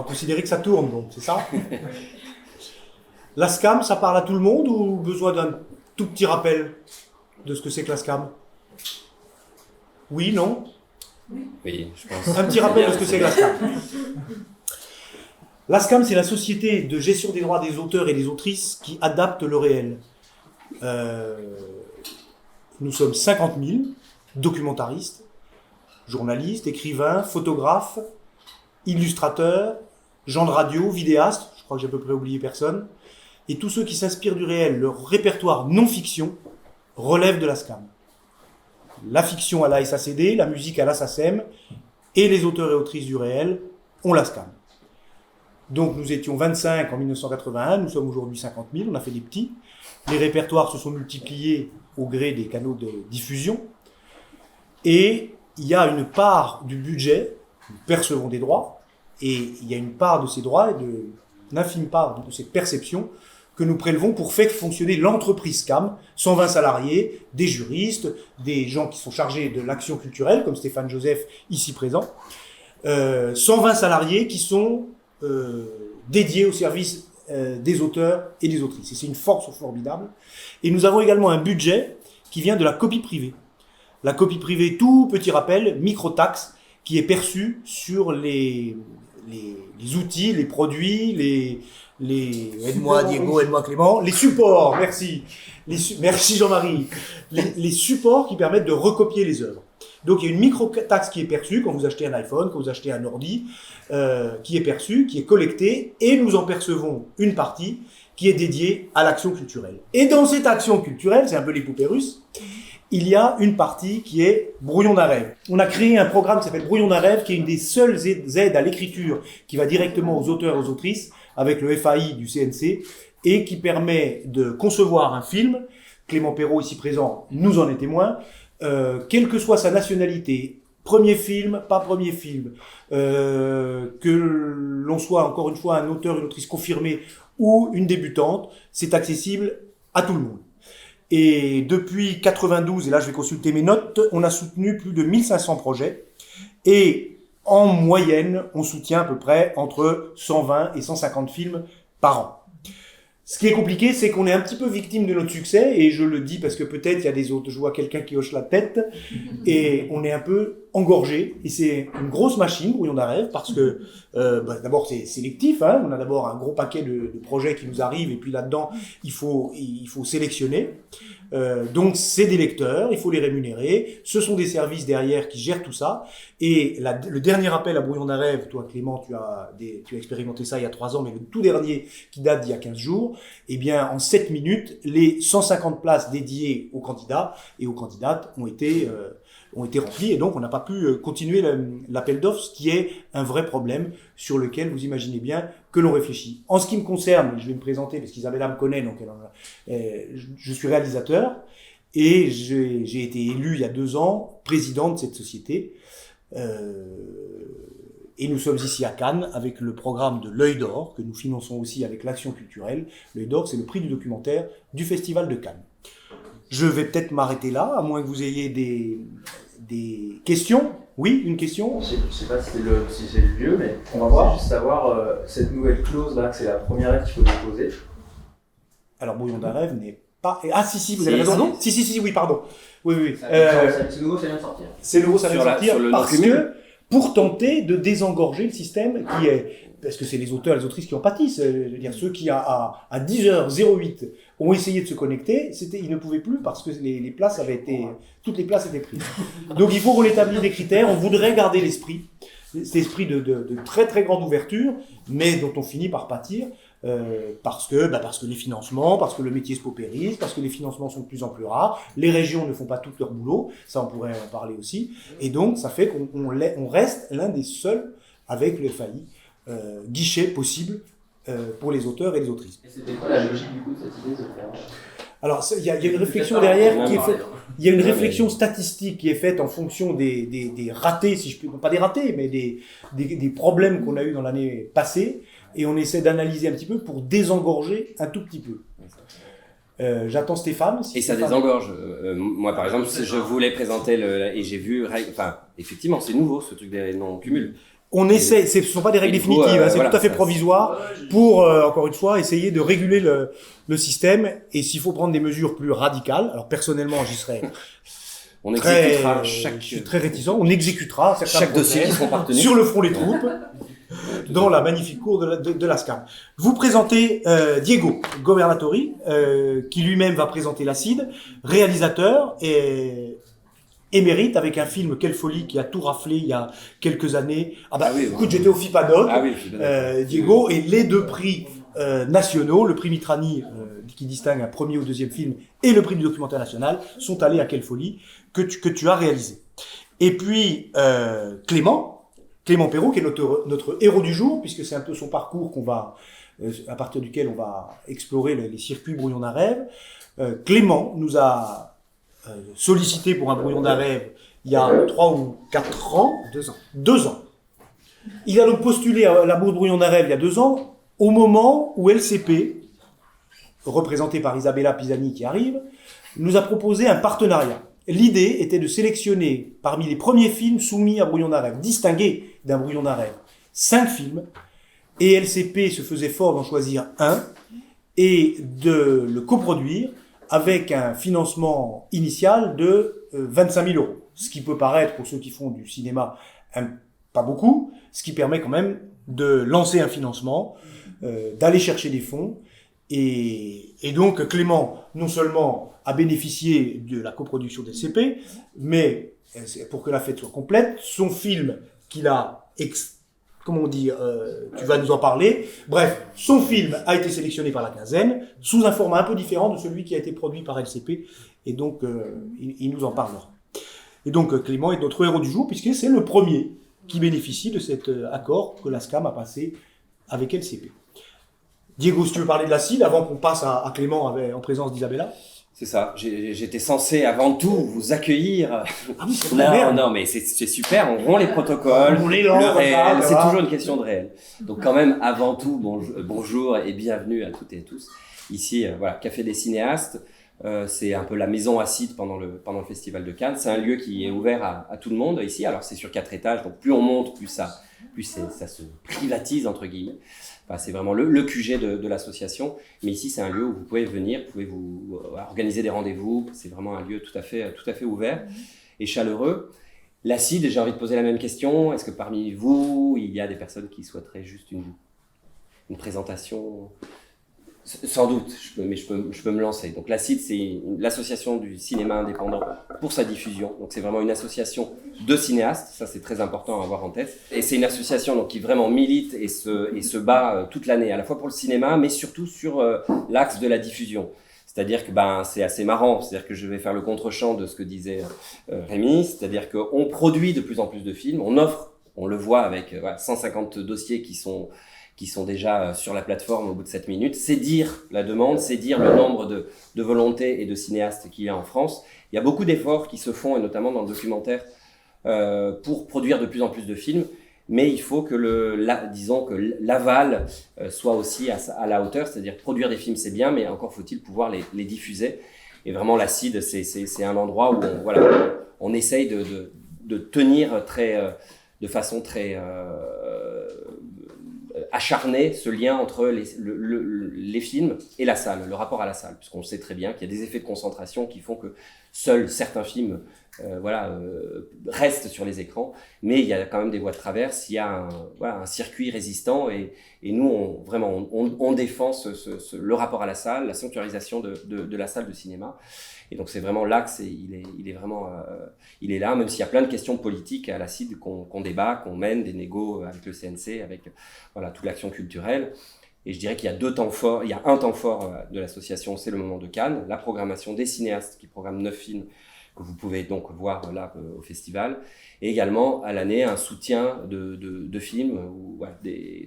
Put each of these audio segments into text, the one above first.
considérer que ça tourne, donc, c'est ça? La SCAM, ça parle à tout le monde ou besoin d'un tout petit rappel de ce que c'est que la SCAM? Oui, non? Oui, je pense. Un petit rappel de ce que c'est que la SCAM. La SCAM, c'est la société de gestion des droits des auteurs et des autrices qui adapte le réel. Nous sommes 50 000 documentaristes, journalistes, écrivains, photographes, illustrateurs, gens de radio, vidéastes, je crois que j'ai à peu près oublié personne, et tous ceux qui s'inspirent du réel. Leur répertoire non-fiction relève de la SCAM. La fiction à la SACD, la musique à la SACEM, et les auteurs et autrices du réel ont la SCAM. Donc nous étions 25 en 1981, nous sommes aujourd'hui 50 000, on a fait des petits. Les répertoires se sont multipliés au gré des canaux de diffusion. Et il y a une part du budget, nous percevons des droits, et il y a une part de ces droits, une infime part de cette perception, que nous prélevons pour faire fonctionner l'entreprise SCAM, 120 salariés, des juristes, des gens qui sont chargés de l'action culturelle, comme Stéphane Joseph, ici présent, 120 salariés qui sont dédiés au service des auteurs et des autrices. Et c'est une force formidable. Et nous avons également un budget qui vient de la copie privée. La copie privée, tout petit rappel, microtaxe, qui est perçue sur les outils, les produits, aide-moi Diego, aide-moi Clément, les supports, merci. Merci Jean-Marie. Les supports qui permettent de recopier les œuvres. Donc il y a une micro-taxe qui est perçue quand vous achetez un iPhone, quand vous achetez un ordi, qui est perçue, qui est collectée, et nous en percevons une partie qui est dédiée à l'action culturelle. Et dans cette action culturelle, c'est un peu les poupées russes, il y a une partie qui est Brouillon d'un rêve. On a créé un programme qui s'appelle Brouillon d'un rêve, qui est une des seules aides à l'écriture qui va directement aux auteurs et aux autrices, avec le FAI du CNC, et qui permet de concevoir un film. Clément Perrault, ici présent, nous en est témoin. Quelle que soit sa nationalité, premier film, pas premier film, que l'on soit encore une fois un auteur, une autrice confirmée ou une débutante, c'est accessible à tout le monde. Et depuis 92, et là je vais consulter mes notes, on a soutenu plus de 1500 projets et en moyenne, on soutient à peu près entre 120 et 150 films par an. Ce qui est compliqué, c'est qu'on est un petit peu victime de notre succès, et je le dis parce que peut-être il y a des autres, je vois quelqu'un qui hoche la tête, et on est un peu engorgé, et c'est une grosse machine, Brouillon d'un rêve, parce que d'abord c'est sélectif, hein, on a d'abord un gros paquet de projets qui nous arrivent, et puis là-dedans il faut sélectionner. Donc c'est des lecteurs, il faut les rémunérer, ce sont des services derrière qui gèrent tout ça, et le dernier appel à Brouillon d'un rêve, toi Clément tu as expérimenté ça il y a 3 ans, mais le tout dernier qui date d'il y a 15 jours, eh bien en 7 minutes, les 150 places dédiées aux candidats et aux candidates ont été remplies, et donc on n'a pas pu continuer l'appel d'offres, ce qui est un vrai problème sur lequel vous imaginez bien que l'on réfléchit. En ce qui me concerne, je vais me présenter parce qu'Isabella me connaît, donc je suis réalisateur et j'ai été élu il y a 2 ans président de cette société. Et nous sommes ici à Cannes avec le programme de l'Œil d'Or que nous finançons aussi avec l'action culturelle. L'Œil d'Or, c'est le prix du documentaire du Festival de Cannes. Je vais peut-être m'arrêter là, à moins que vous ayez des questions. Oui, une question? Je ne sais pas si c'est le lieu, mais on va voir. Juste savoir cette nouvelle clause là, que c'est la première lettre qu'il faut déposer. Alors, Brouillon d'un rêve n'est pas... Ah si, vous avez raison. Si, oui, pardon. Oui. C'est nouveau, ça vient de sortir. C'est nouveau, ça vient de sortir parce que, pour tenter de désengorger le système qui est... Parce que c'est les auteurs, les autrices qui en pâtissent. Je veux dire, ceux qui, à 10h08, ont essayé de se connecter, ils ne pouvaient plus parce que les places avaient été... Toutes les places étaient prises. Donc il faut qu'on établisse des critères. On voudrait garder cet esprit de très très grande ouverture, mais dont on finit par pâtir. Parce que les financements, parce que le métier se paupérise, parce que les financements sont de plus en plus rares, les régions ne font pas tout leur boulot, ça on pourrait en parler aussi, et donc ça fait qu'on reste l'un des seuls avec le FAI guichet possible pour les auteurs et les autrices. Et c'était quoi la logique du coup de cette idée de faire? Alors il y a une réflexion derrière qui est faite. Il y a une réflexion statistique qui est faite en fonction des ratés, si je peux, pas des ratés, mais des problèmes qu'on a eu dans l'année passée. Et on essaie d'analyser un petit peu pour désengorger un tout petit peu. J'attends Stéphane. Et ça désengorge. Moi, par exemple, je voulais présenter et j'ai vu... Enfin, effectivement, c'est nouveau, ce truc des non-cumuls. On essaie, ce ne sont pas des règles définitives, c'est tout à fait provisoire pour, encore une fois, essayer de réguler le système. Et s'il faut prendre des mesures plus radicales, alors personnellement, j'y serais on exécutera je suis très réticent, on exécutera chaque dossier qui seront partenus sur le front des troupes dans la magnifique cour de la SCAM. Vous présentez Diego Governatori, qui lui-même va présenter l'ACID, réalisateur et émérite avec un film Quelle folie qui a tout raflé il y a quelques années. Écoute, j'étais au FIPADOC, Diego, et les 2 prix nationaux, le prix Mitrani qui distingue un premier ou deuxième film et le prix du documentaire national sont allés à Quelle folie que tu as réalisé. Et puis Clément Perrault qui est notre héros du jour, puisque c'est un peu son parcours à partir duquel on va explorer les circuits Brouillon d'un rêve. Clément nous a sollicité pour un Brouillon d'un rêve il y a 3 ou 4 ans. 2 ans. Il a donc postulé à la bourse Brouillon d'un rêve il y a 2 ans, au moment où LCP, représenté par Isabella Pisani qui arrive, nous a proposé un partenariat. L'idée était de sélectionner parmi les premiers films soumis à Brouillon d'un rêve, distingués d'un Brouillon d'un rêve, 5 films, et LCP se faisait fort d'en choisir un et de le coproduire avec un financement initial de 25 000 €. Ce qui peut paraître, pour ceux qui font du cinéma, pas beaucoup, ce qui permet quand même de lancer un financement, d'aller chercher des fonds. Et donc Clément, non seulement a bénéficié de la coproduction d'LCP, mais pour que la fête soit complète, son film qu'il a, tu vas nous en parler. Bref, son film a été sélectionné par la Quinzaine, sous un format un peu différent de celui qui a été produit par LCP, et donc il nous en parlera. Et donc Clément est notre héros du jour, puisque c'est le premier qui bénéficie de cet accord que la SCAM a passé avec LCP. Diego, si tu veux parler de l'ACID, avant qu'on passe à Clément en présence d'Isabella. C'est ça, j'étais censé avant tout vous accueillir. Ah oui, c'est vrai. Non, mais c'est super, on rompt les protocoles, le réel, c'est toujours une question de réel. Donc quand même, avant tout, bonjour et bienvenue à toutes et à tous. Ici, Café des cinéastes, c'est un peu la maison ACID pendant le Festival de Cannes. C'est un lieu qui est ouvert à tout le monde ici, alors c'est sur 4 étages, donc plus on monte, plus ça se privatise entre guillemets. Enfin, c'est vraiment le QG de l'association, mais ici c'est un lieu où vous pouvez venir, vous pouvez organiser des rendez-vous, c'est vraiment un lieu tout à fait ouvert et chaleureux. L'ACID, j'ai envie de poser la même question, est-ce que parmi vous, il y a des personnes qui souhaiteraient juste une présentation ? Sans doute, je peux me lancer. Donc l'ACID, c'est l'association du cinéma indépendant pour sa diffusion. Donc c'est vraiment une association de cinéastes, ça c'est très important à avoir en tête. Et c'est une association donc qui vraiment milite et se bat toute l'année, à la fois pour le cinéma, mais surtout sur l'axe de la diffusion. C'est-à-dire que c'est assez marrant, c'est-à-dire que je vais faire le contre-champ de ce que disait Rémi, c'est-à-dire qu'on produit de plus en plus de films, on offre, on le voit avec 150 dossiers qui sont déjà sur la plateforme au bout de 7 minutes. C'est dire la demande, c'est dire le nombre de volontés et de cinéastes qu'il y a en France. Il y a beaucoup d'efforts qui se font, et notamment dans le documentaire, pour produire de plus en plus de films. Mais il faut que l'aval soit aussi à la hauteur, c'est-à-dire produire des films, c'est bien, mais encore faut-il pouvoir les diffuser. Et vraiment, l'ACID, c'est un endroit où on essaye de tenir de façon très acharné ce lien entre les films et la salle, le rapport à la salle, puisqu'on sait très bien qu'il y a des effets de concentration qui font que seuls certains films restent sur les écrans, mais il y a quand même des voies de traverse, il y a un circuit résistant et nous on défend le rapport à la salle, la sanctuarisation de la salle de cinéma. Et donc c'est vraiment l'axe, il est là, même s'il y a plein de questions politiques à l'ACID qu'on débat, qu'on mène, des négos avec le CNC, avec toute l'action culturelle. Et je dirais qu'il y a 2 temps forts, il y a un temps fort de l'association, c'est le moment de Cannes, la programmation des cinéastes qui programment 9 films que vous pouvez donc voir là au festival, et également à l'année un soutien de films où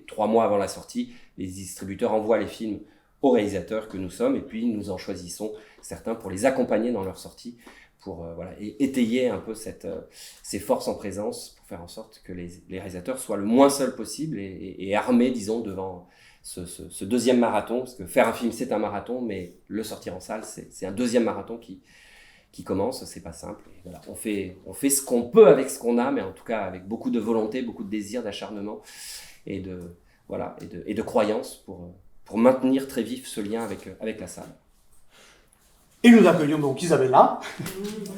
3 mois avant la sortie, les distributeurs envoient les films aux réalisateurs que nous sommes, et puis nous en choisissons certains pour les accompagner dans leur sortie, pour et étayer un peu ces forces en présence, pour faire en sorte que les réalisateurs soient le moins seuls possible et armés, disons, devant ce deuxième marathon, parce que faire un film c'est un marathon, mais le sortir en salle c'est un deuxième marathon qui commence, c'est pas simple. Et voilà, on fait ce qu'on peut avec ce qu'on a, mais en tout cas avec beaucoup de volonté, beaucoup de désir, d'acharnement et de croyance pour maintenir très vif ce lien avec la salle. Et nous accueillons donc Isabella.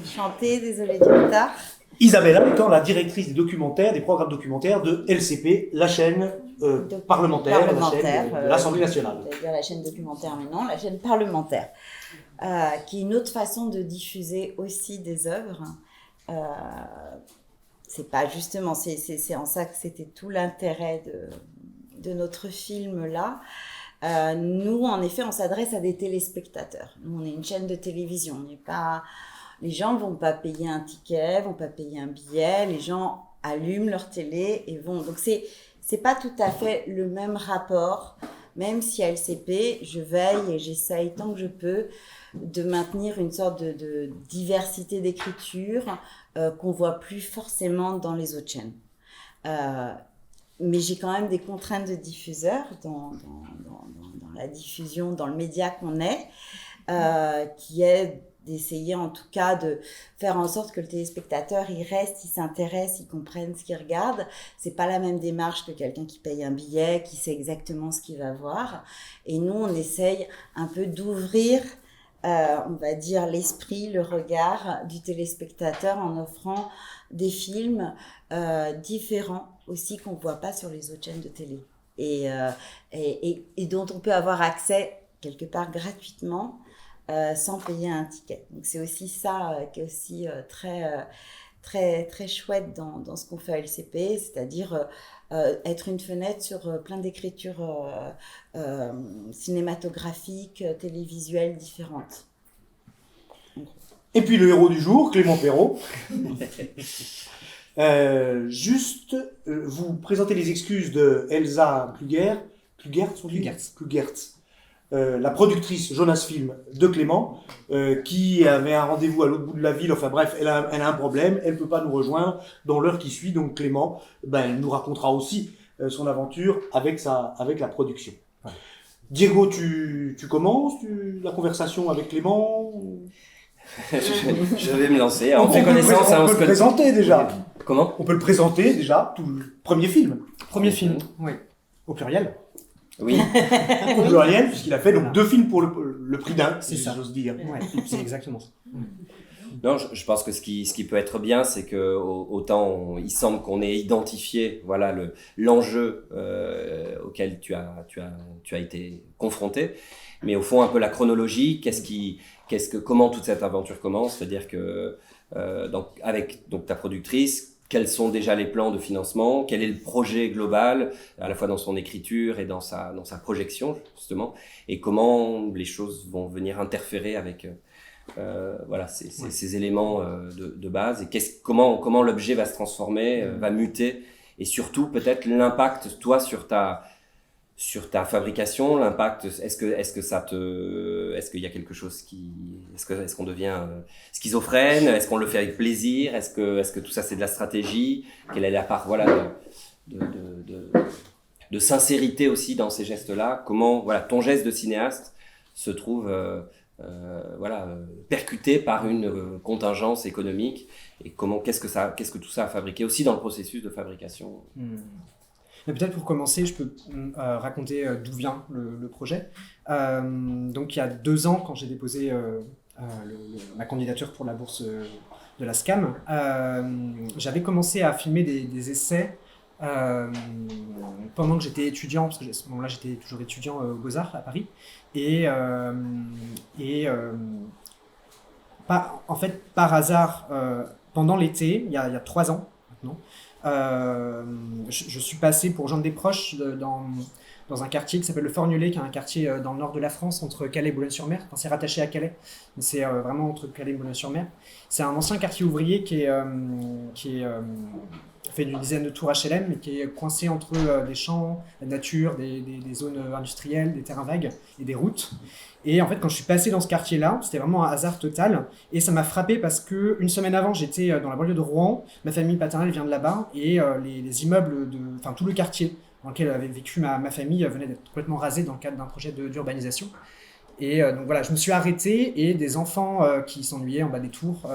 Enchantée, désolée du retard. Isabella étant la directrice des documentaires, des programmes documentaires de LCP, la chaîne parlementaire, la chaîne de l'Assemblée nationale. C'est-à-dire la chaîne documentaire, mais non, la chaîne parlementaire, qui est une autre façon de diffuser aussi des œuvres. C'est pas justement, c'est en ça que c'était tout l'intérêt de notre film-là. Nous, en effet, on s'adresse à des téléspectateurs. Nous, on est une chaîne de télévision. On n'est pas... Les gens vont pas payer un ticket, vont pas payer un billet. Les gens allument leur télé et vont... Donc, c'est pas tout à fait le même rapport. Même si à LCP, je veille et j'essaye tant que je peux de maintenir une sorte de diversité d'écriture qu'on voit plus forcément dans les autres chaînes. Mais j'ai quand même des contraintes de diffuseur dans la diffusion, dans le média qu'on est, qui est d'essayer en tout cas de faire en sorte que le téléspectateur, il reste, il s'intéresse, il comprenne ce qu'il regarde. C'est pas la même démarche que quelqu'un qui paye un billet, qui sait exactement ce qu'il va voir. Et nous, on essaye un peu d'ouvrir, on va dire, l'esprit, le regard du téléspectateur en offrant des films différents aussi qu'on voit pas sur les autres chaînes de télé et dont on peut avoir accès quelque part gratuitement sans payer un ticket. Donc c'est aussi ça qui est aussi très très chouette dans ce qu'on fait à LCP, c'est-à-dire être une fenêtre sur plein d'écritures cinématographiques, télévisuelles différentes. Et puis le héros du jour, Clément Perrault. Vous présentez les excuses de Elsa Klugertz, la productrice Jonas Film de Clément, qui avait un rendez-vous à l'autre bout de la ville. Enfin bref, elle a un problème, elle peut pas nous rejoindre dans l'heure qui suit. Donc Clément, elle nous racontera aussi son aventure avec la production. Ouais. Diego, tu commences la conversation avec Clément? Je vais me lancer. Alors, on fait connaissance. On peut le présenter déjà. Comment? On peut le présenter déjà, tout le premier film. Premier film, oui. Au pluriel. Oui. Au pluriel, puisqu'il a fait donc 2 films pour le prix d'un, c'est si ça. j'ose dire. Ouais, c'est exactement ça. Non, je pense que ce qui peut être bien, c'est que autant il semble qu'on ait identifié, voilà, l'enjeu auquel tu as été confronté, mais au fond un peu la chronologie, comment toute cette aventure commence, c'est-à-dire que avec ta productrice, quels sont déjà les plans de financement, quel est le projet global, à la fois dans son écriture et dans sa projection justement, et comment les choses vont venir interférer avec ces éléments de base, et comment l'objet va se transformer, va muter, et surtout peut-être l'impact toi sur ta fabrication, l'impact, est-ce qu'il y a quelque chose est-ce qu'on devient schizophrène, est-ce qu'on le fait avec plaisir, est-ce que tout ça c'est de la stratégie, quelle est la part de sincérité aussi dans ces gestes-là, comment ton geste de cinéaste se trouve percuté par une contingence économique, et qu'est-ce que tout ça a fabriqué aussi dans le processus de fabrication. Mais peut-être pour commencer, je peux raconter d'où vient le projet. Donc il y a 2 ans, quand j'ai déposé ma candidature pour la bourse de la SCAM, j'avais commencé à filmer des essais pendant que j'étais étudiant, parce que à ce moment-là j'étais toujours étudiant aux Beaux-Arts à Paris, et par hasard, pendant l'été, il y a 3 ans maintenant, je suis passé pour rejoindre des proches dans un quartier qui s'appelle le Forgnolais, qui est un quartier dans le nord de la France, entre Calais et Boulogne-sur-Mer. Enfin, c'est rattaché à Calais, mais c'est vraiment entre Calais et Boulogne-sur-Mer. C'est un ancien quartier ouvrier qui fait d'une dizaine de tours HLM, mais qui est coincé entre des champs, la nature, des zones industrielles, des terrains vagues et des routes. Et en fait, quand je suis passé dans ce quartier-là, c'était vraiment un hasard total. Et ça m'a frappé parce que une semaine avant, j'étais dans la banlieue de Rouen. Ma famille paternelle vient de là-bas. Et les immeubles, tout le quartier dans lequel avait vécu ma famille venait d'être complètement rasé dans le cadre d'un projet d'urbanisation. Et donc voilà, je me suis arrêté et des enfants qui s'ennuyaient en bas des tours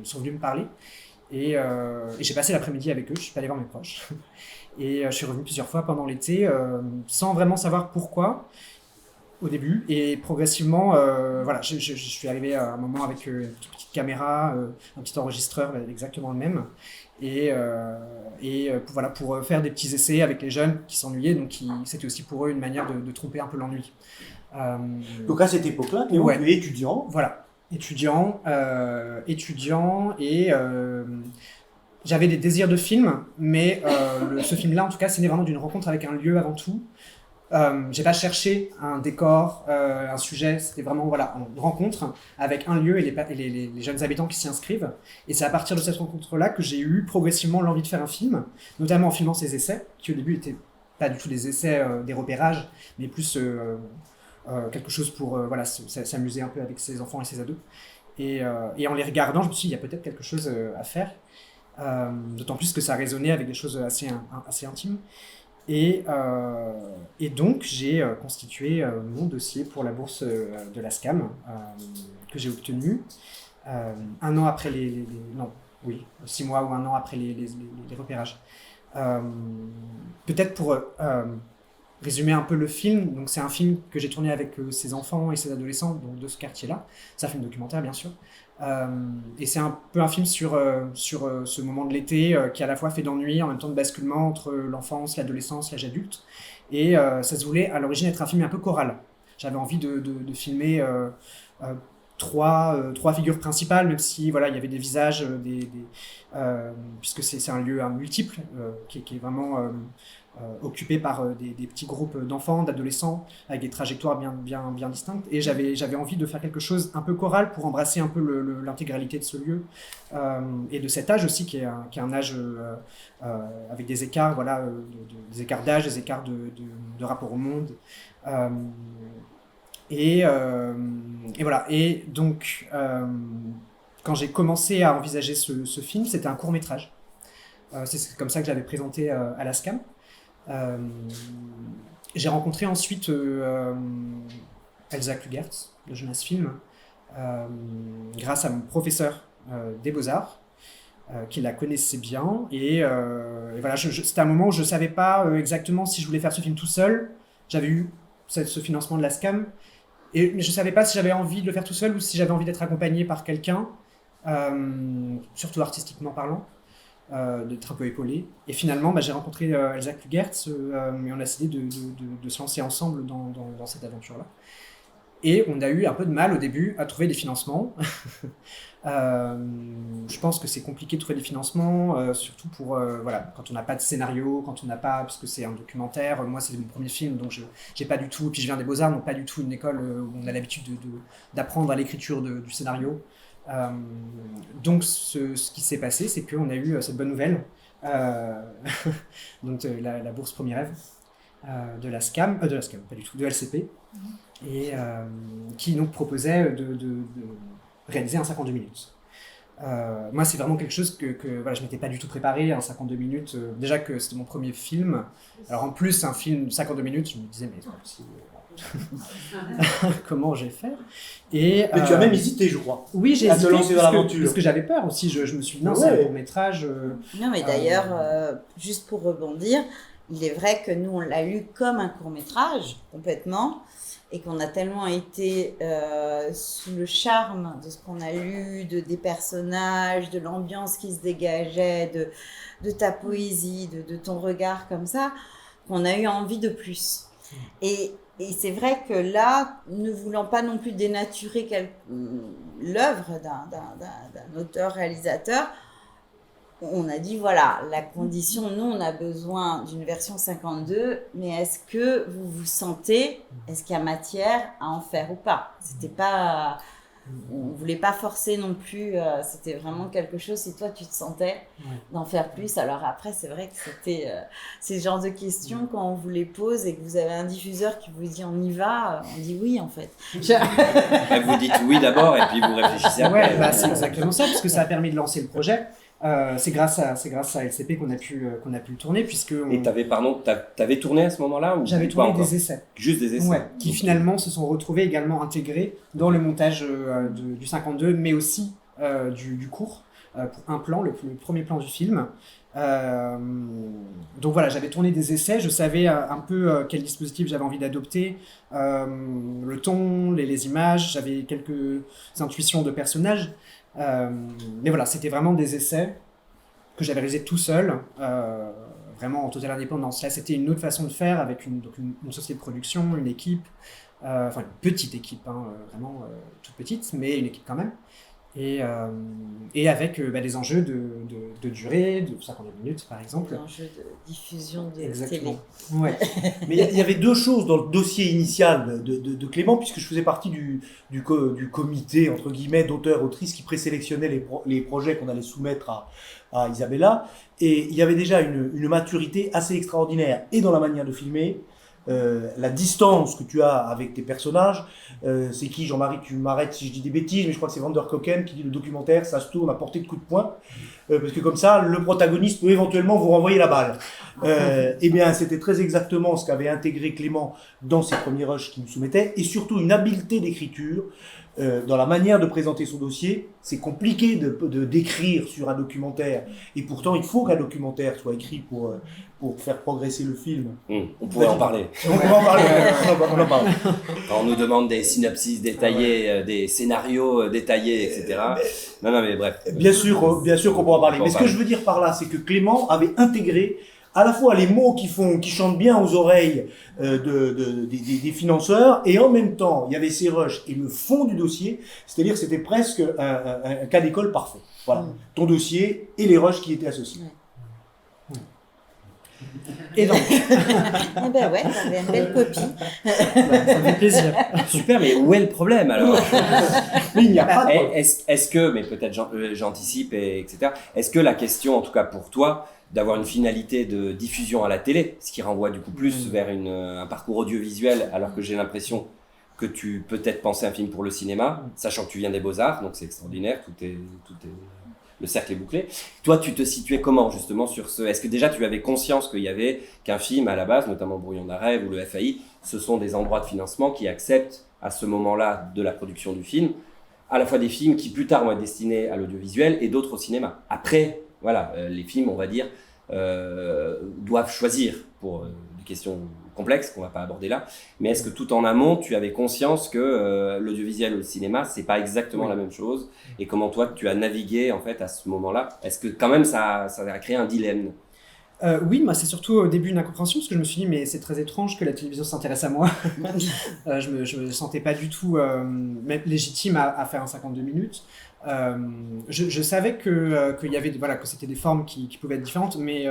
sont venus me parler. Et j'ai passé l'après-midi avec eux, je suis pas allé voir mes proches. Et je suis revenu plusieurs fois pendant l'été sans vraiment savoir pourquoi au début. Et progressivement, voilà, je suis arrivé à un moment avec une toute petite caméra, un petit enregistreur, exactement le même. Et voilà, pour faire des petits essais avec les jeunes qui s'ennuyaient, donc c'était aussi pour eux une manière de tromper un peu l'ennui. Donc à cette époque-là, tu es étudiant. Voilà, étudiant et j'avais des désirs de film, mais ce film-là, en tout cas, c'est né vraiment d'une rencontre avec un lieu avant tout. J'ai pas cherché un décor, un sujet, c'était vraiment voilà, une rencontre avec un lieu et les jeunes habitants qui s'y inscrivent. Et c'est à partir de cette rencontre-là que j'ai eu progressivement l'envie de faire un film, notamment en filmant ces essais, qui au début n'étaient pas du tout des essais, des repérages, mais plus quelque chose pour voilà, s'amuser un peu avec ses enfants et ses ados. Et en les regardant, je me suis dit, il y a peut-être quelque chose à faire, d'autant plus que ça résonnait avec des choses assez intimes. Et donc, j'ai constitué mon dossier pour la bourse de la SCAM que j'ai obtenu 1 an après 6 mois ou 1 an après les repérages. Peut-être pour résumer un peu le film, donc c'est un film que j'ai tourné avec ses enfants et ses adolescents donc de ce quartier-là. C'est un film documentaire, bien sûr. Et c'est un peu un film sur ce moment de l'été qui à la fois fait d'ennui, en même temps de basculement entre l'enfance, l'adolescence, l'âge adulte. Et ça se voulait à l'origine être un film un peu choral. J'avais envie de filmer trois figures principales, même si voilà, il y avait des visages, puisque c'est un lieu multiple qui est vraiment occupé par des petits groupes d'enfants, d'adolescents, avec des trajectoires bien distinctes. Et j'avais envie de faire quelque chose un peu choral pour embrasser un peu l'intégralité de ce lieu et de cet âge aussi, qui est un âge avec des écarts, voilà, des écarts d'âge, des écarts de rapport au monde. Et voilà. Et donc, quand j'ai commencé à envisager ce film, c'était un court-métrage. C'est comme ça que j'avais présenté à la SCAM. J'ai rencontré ensuite Elsa Klugertz de Jonas Film grâce à mon professeur des Beaux-Arts qui la connaissait bien et voilà, c'était un moment où je ne savais pas exactement si je voulais faire ce film tout seul. J'avais eu ce financement de la SCAM mais je ne savais pas si j'avais envie de le faire tout seul ou si j'avais envie d'être accompagné par quelqu'un, surtout artistiquement parlant. D'être un peu épaulé. Et finalement, j'ai rencontré Elsa Klugertz et on a décidé de se lancer ensemble dans cette aventure-là. Et on a eu un peu de mal au début à trouver des financements. Je pense que c'est compliqué de trouver des financements, surtout pour voilà, quand on n'a pas de scénario, quand on n'a pas, parce que c'est un documentaire. Moi, c'est mon premier film, donc j'ai pas du tout. Puis je viens des Beaux-Arts, donc pas du tout une école où on a l'habitude d'apprendre à l'écriture du scénario. Donc ce qui s'est passé, c'est qu'on a eu cette bonne nouvelle, donc la bourse Premier Rêve de la SCAM, pas du tout, de LCP, et qui nous proposait de réaliser un 52 minutes. Moi, c'est vraiment quelque chose que voilà, je m'étais pas du tout préparé, un 52 minutes. Déjà que c'était mon premier film. Alors en plus, un film de 52 minutes, je me disais, mais c'est pas possible. Comment je vais faire mais tu as même hésité, je crois. Oui, j'ai hésité à te lancer dans l'aventure. parce que j'avais peur aussi. Je me suis dit non, c'est un court-métrage. Non, mais d'ailleurs, juste pour rebondir, il est vrai que nous, on l'a lu comme un court-métrage, complètement, et qu'on a tellement été sous le charme de ce qu'on a lu, des personnages, de l'ambiance qui se dégageait, de ta poésie, de ton regard comme ça, qu'on a eu envie de plus. Et c'est vrai que là, ne voulant pas non plus dénaturer l'œuvre d'un auteur-réalisateur, on a dit voilà, la condition, nous on a besoin d'une version 52, mais est-ce que vous vous sentez, est-ce qu'il y a matière à en faire ou pas ? C'était pas, on voulait pas forcer non plus, c'était vraiment quelque chose, si toi tu te sentais d'en faire plus. Alors après, c'est vrai que c'était ces genres de questions, quand on vous les pose et que vous avez un diffuseur qui vous dit on y va, on dit oui en fait. Vous dites oui d'abord et puis vous réfléchissez après. Ouais, c'est exactement ça, parce que ça a permis de lancer le projet. C'est grâce à LCP qu'on a pu le tourner, puisque... Et t'avais tourné à ce moment-là ou J'avais tourné des essais. Juste des essais. Ouais, qui finalement se sont retrouvés également intégrés dans le montage du 52, mais aussi du court, pour un plan, le premier plan du film. Donc voilà, j'avais tourné des essais, je savais un peu quel dispositif j'avais envie d'adopter, le ton, les images, j'avais quelques intuitions de personnages. Mais voilà, c'était vraiment des essais que j'avais réalisés tout seul, vraiment en totale indépendance. Là, c'était une autre façon de faire avec une société de production, une équipe, enfin une petite équipe, hein, vraiment toute petite, mais une équipe quand même. Et avec des enjeux de durée, de 50 minutes par exemple. Des enjeux de diffusion de Exactement. télé. Ouais. Mais il y avait deux choses dans le dossier initial de Clément, puisque je faisais partie du comité, entre guillemets, d'auteurs-autrices qui présélectionnait les projets qu'on allait soumettre à Isabella. Et il y avait déjà une maturité assez extraordinaire, et dans la manière de filmer, la distance que tu as avec tes personnages, c'est qui, Jean-Marie, tu m'arrêtes si je dis des bêtises, mais je crois que c'est Van der Koken qui dit le documentaire, ça se tourne à portée de coups de poing, parce que comme ça, le protagoniste peut éventuellement vous renvoyer la balle. Eh bien, c'était très exactement ce qu'avait intégré Clément dans ses premiers rushs qu'il nous soumettait, et surtout une habileté d'écriture dans la manière de présenter son dossier. C'est compliqué de d'écrire sur un documentaire, et pourtant il faut qu'un documentaire soit écrit pour faire progresser le film. On pourrait en parler. On pourrait en parler. On en parle. Quand on nous demande des synopsis détaillés, des scénarios détaillés, etc. Non, mais bref. Bien sûr qu'on pourra en parler. Mais ce que je veux dire par là, c'est que Clément avait intégré à la fois les mots qui chantent bien aux oreilles des financeurs, et en même temps, il y avait ces rushs et le fond du dossier, c'est-à-dire que c'était presque un cas d'école parfait. Voilà, ton dossier et les rushs qui étaient associés. Et donc, Eh ben ouais, t'avais une belle copie. ça me fait plaisir. Super, mais où est le problème alors? Mais il n'y a pas de... Est-ce que, mais peut-être j'anticipe, etc. Est-ce que la question, en tout cas pour toi, d'avoir une finalité de diffusion à la télé, ce qui renvoie du coup plus vers un parcours audiovisuel, alors que j'ai l'impression que tu peut-être pensais un film pour le cinéma, sachant que tu viens des Beaux-Arts, donc c'est extraordinaire, le cercle est bouclé. Toi, tu te situais comment justement sur ce... Est-ce que déjà tu avais conscience qu'un film à la base, notamment Brouillon d'un rêve ou le FAI, ce sont des endroits de financement qui acceptent à ce moment-là de la production du film, à la fois des films qui plus tard vont être destinés à l'audiovisuel et d'autres au cinéma. Après, voilà, les films, on va dire, doivent choisir pour des questions complexes qu'on va pas aborder là. Mais est-ce que tout en amont, tu avais conscience que l'audiovisuel ou le cinéma, c'est pas exactement la même chose? Et comment toi, tu as navigué en fait à ce moment-là? Est-ce que quand même ça a créé un dilemme? Oui, moi c'est surtout au début une incompréhension, parce que je me suis dit mais c'est très étrange que la télévision s'intéresse à moi. Je me sentais pas du tout même légitime à faire un 52 minutes. Je savais qu'il y avait que c'était des formes qui pouvaient être différentes, mais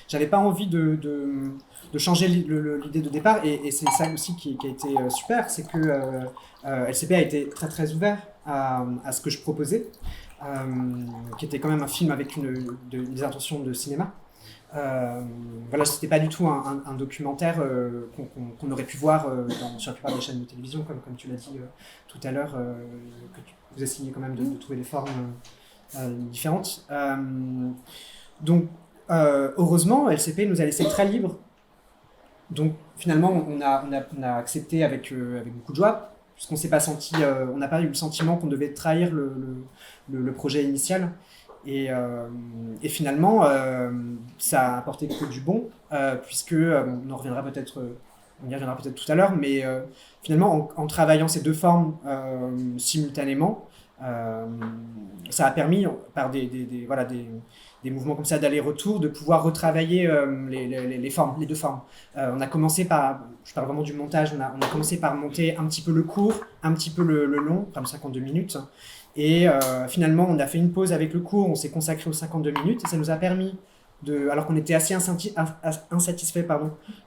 j'avais pas envie de changer l'idée de départ, et c'est ça aussi qui a été super, c'est que LCP a été très très ouvert à ce que je proposais, qui était quand même un film avec des intentions de cinéma. Voilà, c'était pas du tout un documentaire qu'on aurait pu voir sur la plupart des chaînes de télévision, comme tu l'as dit tout à l'heure, que vous essayez quand même de trouver des formes différentes. Donc, heureusement, LCP nous a laissé très libre. Donc, finalement, on a accepté avec beaucoup de joie, puisqu'on s'est pas senti, on n'a pas eu le sentiment qu'on devait trahir le projet initial. Et finalement, ça a apporté que du bon, puisque on y reviendra peut-être tout à l'heure, mais finalement, en travaillant ces deux formes simultanément, ça a permis, par des mouvements comme ça d'aller-retour, de pouvoir retravailler les deux formes. On a commencé par, je parle vraiment du montage, on a commencé par monter un petit peu le court, un petit peu le long, comme 52 minutes. Et finalement, on a fait une pause avec le court, on s'est consacré aux 52 minutes, et ça nous a permis, alors qu'on était assez insatisfait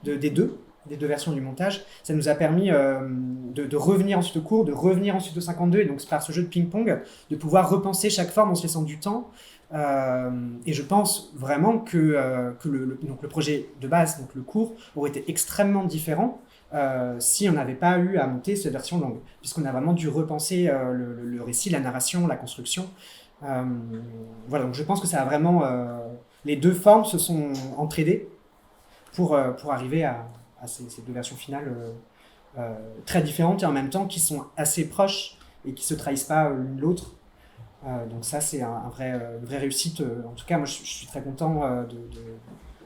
des deux versions du montage, ça nous a permis de revenir ensuite au court, de revenir ensuite au 52, et donc par ce jeu de ping-pong, de pouvoir repenser chaque forme en se laissant du temps. Et je pense vraiment que le projet de base, donc le court, aurait été extrêmement différent si on n'avait pas eu à monter cette version longue, puisqu'on a vraiment dû repenser le récit, la narration, la construction. Voilà, donc je pense que ça a vraiment... les deux formes se sont entraidées pour arriver à ces deux versions finales très différentes et en même temps qui sont assez proches et qui ne se trahissent pas l'une l'autre. Donc ça, c'est une vraie réussite. En tout cas, moi, je suis très content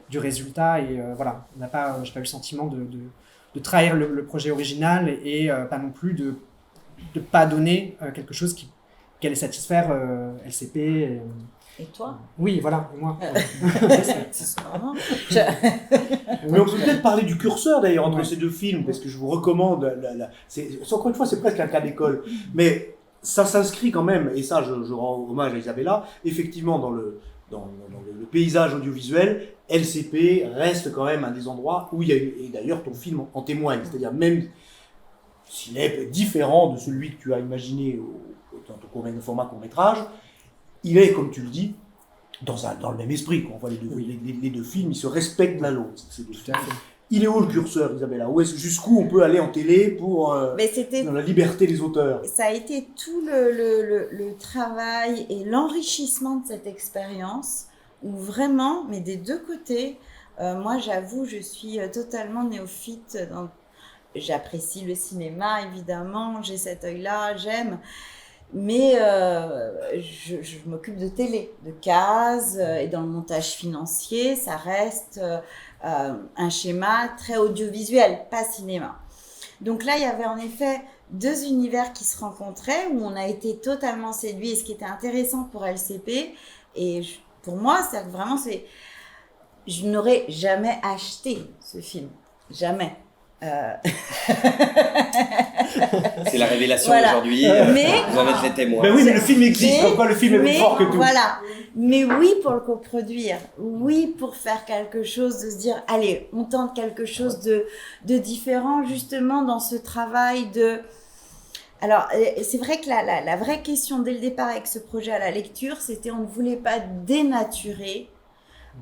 du résultat. Et voilà, j'ai pas eu le sentiment de trahir le projet original et pas non plus de pas donner quelque chose qui allait satisfaire LCP. Et toi ? Oui, voilà, et moi. Mais on peut peut-être parler du curseur d'ailleurs entre ces deux films, parce que je vous recommande, encore une fois c'est presque un cas d'école, mais ça s'inscrit quand même, et ça je rends hommage à Isabella, effectivement dans le paysage audiovisuel, LCP reste quand même un des endroits où il y a eu, et d'ailleurs ton film en témoigne, c'est-à-dire même s'il est différent de celui que tu as imaginé dans ton format court-métrage, il est, comme tu le dis, dans le même esprit. On voit les deux films, ils se respectent l'un l'autre. Il est où le curseur, Isabella ? Jusqu'où on peut aller en télé pour dans la liberté des auteurs ? Ça a été tout le travail et l'enrichissement de cette expérience, où vraiment, mais des deux côtés, moi j'avoue, je suis totalement néophyte. J'apprécie le cinéma, évidemment, j'ai cet œil-là, j'aime. Mais je m'occupe de télé, de cases, et dans le montage financier, ça reste un schéma très audiovisuel, pas cinéma. Donc là, il y avait en effet deux univers qui se rencontraient, où on a été totalement séduits, et ce qui était intéressant pour LCP, et pour moi, c'est vraiment, je n'aurais jamais acheté ce film, jamais. C'est la révélation d'aujourd'hui. Vous en êtes les témoins. Mais oui, mais le film existe. Pourquoi le film est plus fort que tout ? Voilà. Mais oui, pour le coproduire. Oui, pour faire quelque chose, de se dire, allez, on tente quelque chose de différent, justement, dans ce travail de... Alors, c'est vrai que la vraie question dès le départ avec ce projet à la lecture, c'était on ne voulait pas dénaturer.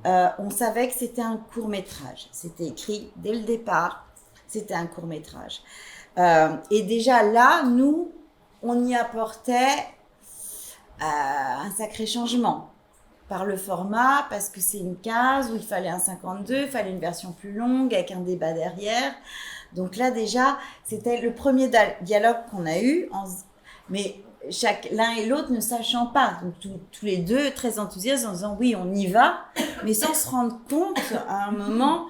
On savait que c'était un court-métrage. C'était écrit dès le départ. C'était un court-métrage. Et déjà là, nous, on y apportait un sacré changement par le format, parce que c'est une case où il fallait un 52, il fallait une version plus longue avec un débat derrière. Donc là, déjà, c'était le premier dialogue qu'on a eu, mais l'un et l'autre ne sachant pas. Donc tous les deux très enthousiastes en disant oui, on y va, mais sans se rendre compte à un moment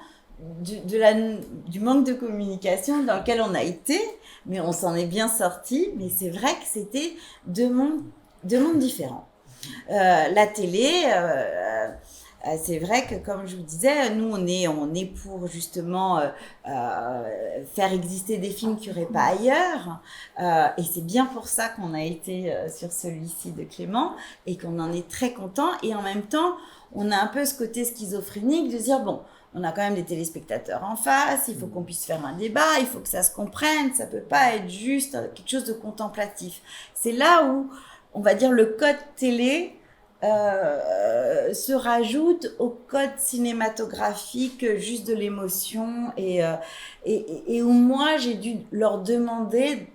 du manque de communication dans lequel on a été, mais on s'en est bien sorti. Mais c'est vrai que c'était deux mondes différents. La télé, c'est vrai que comme je vous disais, nous on est pour justement faire exister des films qu'il n'y aurait pas ailleurs, et c'est bien pour ça qu'on a été sur celui-ci de Clément et qu'on en est très content. Et en même temps, on a un peu ce côté schizophrénique de dire bon, on a quand même des téléspectateurs en face, il faut qu'on puisse faire un débat, il faut que ça se comprenne, ça peut pas être juste quelque chose de contemplatif. C'est là où, on va dire, le code télé se rajoute au code cinématographique juste de l'émotion, et où moi j'ai dû leur demander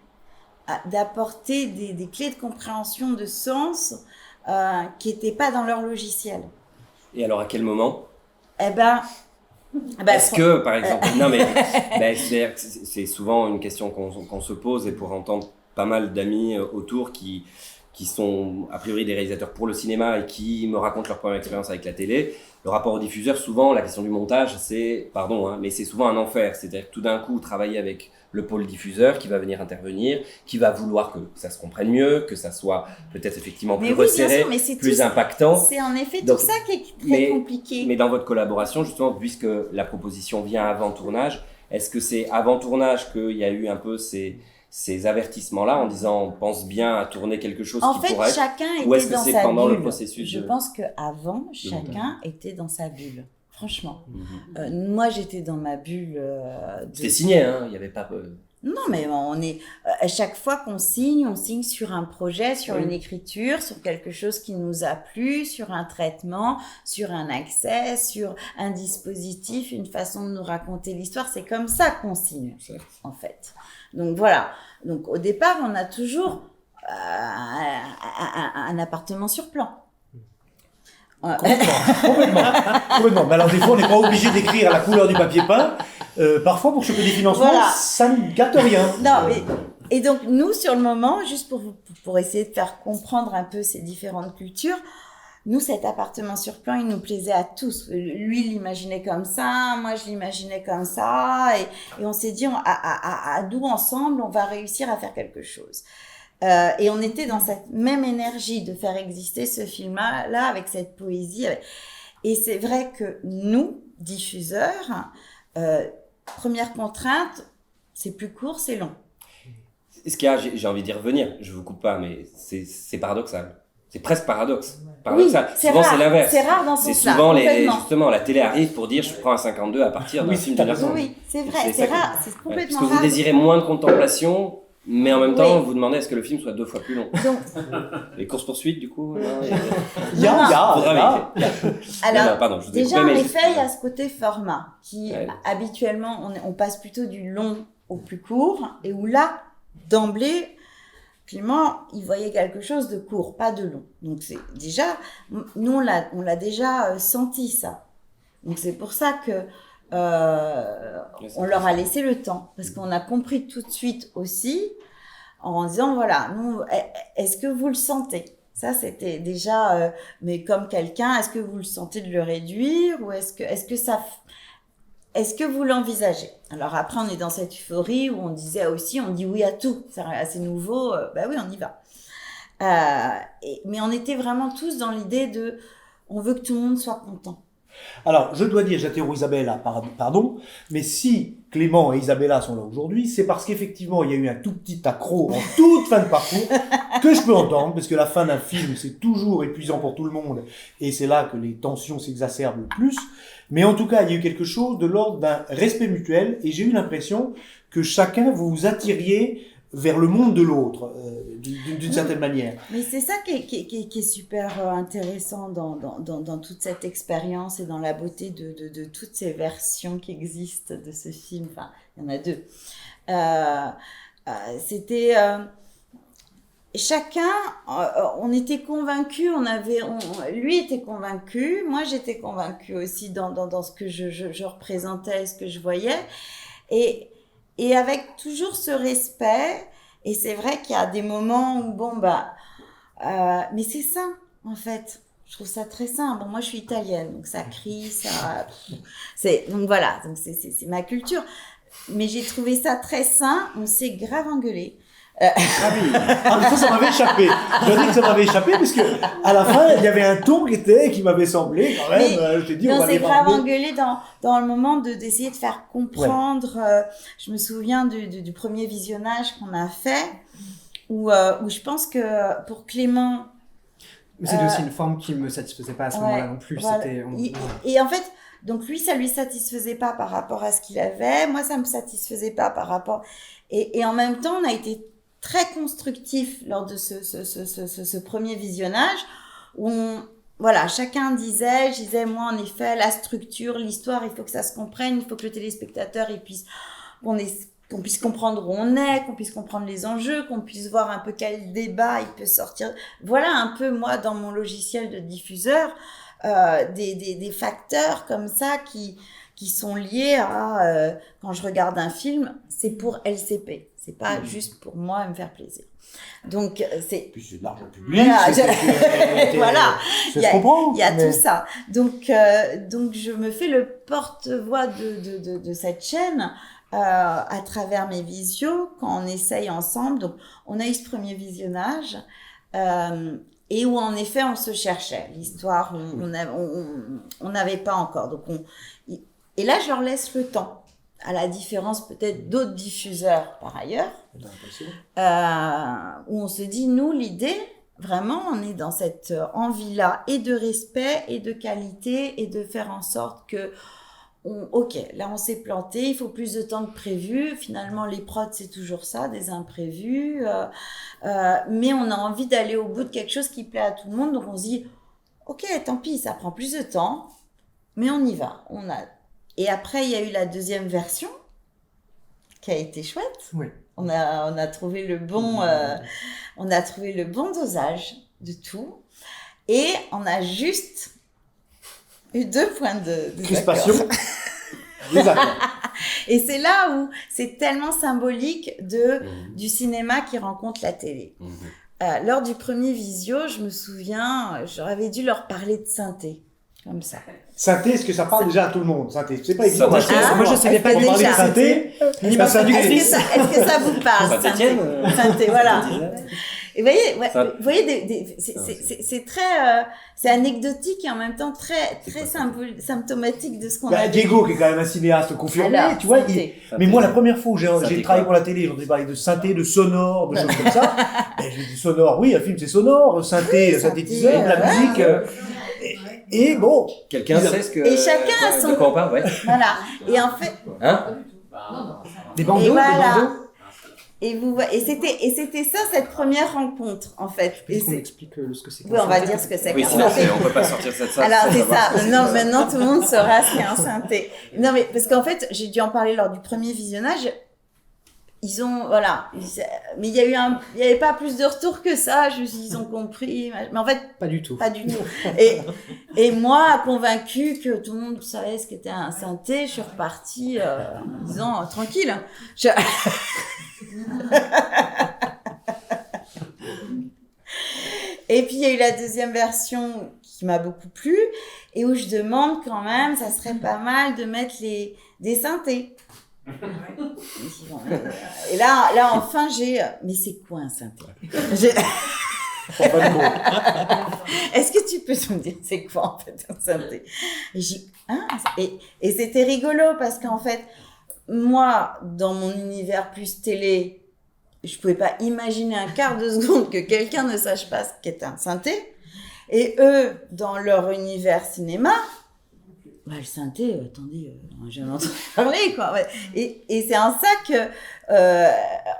d'apporter des clés de compréhension de sens qui n'étaient pas dans leur logiciel. Et alors à quel moment ? Est-ce que, par exemple, non mais c'est souvent une question qu'on se pose, et pour entendre pas mal d'amis autour qui sont a priori des réalisateurs pour le cinéma et qui me racontent leur première expérience avec la télé, le rapport au diffuseur, souvent la question du montage, c'est, mais c'est souvent un enfer. C'est-à-dire que tout d'un coup, travailler avec le pôle diffuseur qui va venir intervenir, qui va vouloir que ça se comprenne mieux, que ça soit peut-être effectivement plus resserré, plus impactant. C'est en effet tout ça qui est très compliqué. Mais dans votre collaboration, justement, puisque la proposition vient avant tournage, est-ce que c'est avant tournage qu'il y a eu un peu ces avertissements-là en disant on pense bien à tourner quelque chose qui pourrait être, chacun était ou est-ce que dans c'est sa pendant bulle. le processus Je pense qu'avant, chacun était dans sa bulle. Franchement. Moi, j'étais dans ma bulle. C'était signé, il n'y avait pas... Non, mais on est... à chaque fois qu'on signe, on signe sur un projet, sur une écriture, sur quelque chose qui nous a plu, sur un traitement, sur un accès, sur un dispositif, une façon de nous raconter l'histoire. C'est comme ça qu'on signe, en fait. Donc voilà. Donc au départ, on a toujours un appartement sur plan. Complètement. Mais alors des fois, on n'est pas obligé d'écrire à la couleur du papier peint. Parfois, pour choper des financements, Voilà. ça ne gâte rien. Non, mais, et donc nous, sur le moment, juste pour essayer de faire comprendre un peu ces différentes cultures, nous, cet appartement sur plan, il nous plaisait à tous. Lui, il l'imaginait comme ça, moi, je l'imaginais comme ça, et on s'est dit, à nous, ensemble, on va réussir à faire quelque chose. Et on était dans cette même énergie de faire exister ce film-là, avec cette poésie. Et c'est vrai que nous, diffuseurs, première contrainte, c'est plus court, c'est long. Ce qu'il y a, j'ai envie d'y revenir, je vous coupe pas, mais c'est paradoxal. C'est presque paradoxal. Oui, Souvent, c'est l'inverse. C'est rare dans ce C'est sens-là. souvent, justement, la télé arrive pour dire je prends un 52 à partir d'un film d'une heure. Oui, c'est vrai, c'est rare, c'est complètement Parce que rare. vous désirez moins de contemplation, mais en même temps, vous demandez à ce que le film soit 2 fois plus long. Donc, Les courses-poursuites, du coup Il y a. alors, pardon, je vous ai déjà, coupé, en mais effet, il y a ce côté format qui, habituellement, on passe plutôt du long au plus court, et où là, d'emblée, Clément, il voyait quelque chose de court, pas de long. Donc, c'est déjà, nous, on l'a déjà senti, ça. Donc, c'est pour ça que on leur a laissé le temps, parce qu'on a compris tout de suite aussi, en disant, voilà, nous, est-ce que vous le sentez ? Ça, c'était déjà, mais comme quelqu'un, est-ce que vous le sentez de le réduire, ou est-ce que vous l'envisagez ? Alors après, on est dans cette euphorie où on disait aussi, on dit oui à tout, c'est assez nouveau, bah oui, on y va. Mais on était vraiment tous dans l'idée de, on veut que tout le monde soit content. Alors, je dois dire, j'interromps Isabella, pardon, mais si Clément et Isabella sont là aujourd'hui, c'est parce qu'effectivement, il y a eu un tout petit accroc en toute fin de parcours que je peux entendre, parce que la fin d'un film, c'est toujours épuisant pour tout le monde, et c'est là que les tensions s'exacerbent le plus. Mais en tout cas, il y a eu quelque chose de l'ordre d'un respect mutuel, et j'ai eu l'impression que chacun vous attiriez vers le monde de l'autre, d'une certaine manière. Mais c'est ça qui est super intéressant dans toute cette expérience et dans la beauté de toutes ces versions qui existent de ce film. Enfin, il y en a 2. C'était... chacun, on était convaincus, lui était convaincu, moi j'étais convaincue aussi dans ce que je représentais, ce que je voyais. Et avec toujours ce respect, et c'est vrai qu'il y a des moments où, mais c'est sain, en fait. Je trouve ça très sain. Bon, moi, je suis italienne, donc ça crie, donc voilà, donc c'est ma culture. Mais j'ai trouvé ça très sain, on s'est grave engueulé. Ah oui, mais ça m'avait échappé. Je dois dire que ça m'avait échappé parce que à la fin, il y avait un ton qui m'avait semblé quand même. Je t'ai dit, on va s'est grave démarrer. engueulé dans le moment d'essayer de faire comprendre. Je me souviens du premier visionnage qu'on a fait, où je pense que pour Clément. Mais c'était aussi une forme qui me satisfaisait pas à ce moment-là non plus. Voilà. Et en fait, donc lui, ça lui satisfaisait pas par rapport à ce qu'il avait. Moi, ça me satisfaisait pas par rapport. Et en même temps, on a été très constructif lors de ce premier visionnage où chacun je disais moi en effet la structure, l'histoire, il faut que ça se comprenne, il faut que le téléspectateur qu'on puisse comprendre où on est, qu'on puisse comprendre les enjeux, qu'on puisse voir un peu quel débat il peut sortir. Voilà un peu moi dans mon logiciel de diffuseur des facteurs comme ça qui sont liés à quand je regarde un film, c'est pour LCP. C'est pas juste pour moi me faire plaisir. Donc c'est. Puis c'est de l'argent public. Voilà. Il y a tout ça. Donc je me fais le porte-voix de cette chaîne à travers mes visios quand on essaye ensemble. Donc on a eu ce premier visionnage. Et où en effet on se cherchait. L'histoire, on n'avait pas encore. Donc et là je leur laisse le temps. À la différence peut-être d'autres diffuseurs par ailleurs, où on se dit, nous, l'idée, vraiment, on est dans cette envie-là, et de respect, et de qualité, et de faire en sorte que, ok, là on s'est planté, il faut plus de temps que prévu, finalement les prods c'est toujours ça, des imprévus, mais on a envie d'aller au bout de quelque chose qui plaît à tout le monde, donc on se dit, ok, tant pis, ça prend plus de temps, mais on y va, Et après, il y a eu la deuxième version, qui a été chouette. Oui. On a trouvé le bon, dosage de tout. Et on a juste eu 2 points de Crispation. Et c'est là où c'est tellement symbolique du cinéma qui rencontre la télé. Lors du premier visio, je me souviens, j'aurais dû leur parler de synthé, comme ça. Synthé, est-ce que ça parle déjà à tout le monde? Synthé, c'est pas évident. Moi, je savais pas On parlait de synthé. Est-ce que ça vous parle, synthé? Synthé, voilà. Et vous voyez, c'est très, c'est anecdotique et en même temps très symptomatique de ce qu'on a. Diego, qui est quand même un cinéaste confirmé, Alors, tu vois. Synthé. Moi, la première fois où j'ai Synthé travaillé quoi pour la télé, j'en ai parlé de synthé, de sonore, de choses comme ça. Je dis sonore, oui, un film c'est sonore, synthé, synthétiseur, de la musique. Et bon. Quelqu'un sait ce que. Et chacun a son. De quoi on parle, ouais. Voilà. Et en fait. Des bandeaux, Et voilà. des bandeaux. Et c'était ça, cette première rencontre, en fait. Et qu'on explique ce que c'est. Oui, on va dire ce que c'est Oui, qu'un sinon synthé. on peut pas sortir de cette salle. Alors, sans c'est savoir ça. ce que Non, maintenant, tout le monde saura ce qu'est un synthé. Non, mais parce qu'en fait, j'ai dû en parler lors du premier visionnage. Mais il y avait pas plus de retours que ça. Je me suis dit, ils ont compris. Mais en fait, Pas du tout. pas du tout. Et moi, convaincue que tout le monde savait ce qu'était un synthé, je suis repartie en disant, tranquille. Et puis, il y a eu la deuxième version qui m'a beaucoup plu et où je demande quand même, ça serait pas mal de mettre des synthés. Et là, enfin, mais c'est quoi un synthé? Est-ce que tu peux me dire c'est quoi en fait un synthé? Et c'était rigolo parce qu'en fait, moi, dans mon univers plus télé, je pouvais pas imaginer un quart de seconde que quelqu'un ne sache pas ce qu'est un synthé. Et eux, dans leur univers cinéma, le synthé, attendez, on n'a jamais entendu parler, quoi. Ouais. Et c'est en ça que,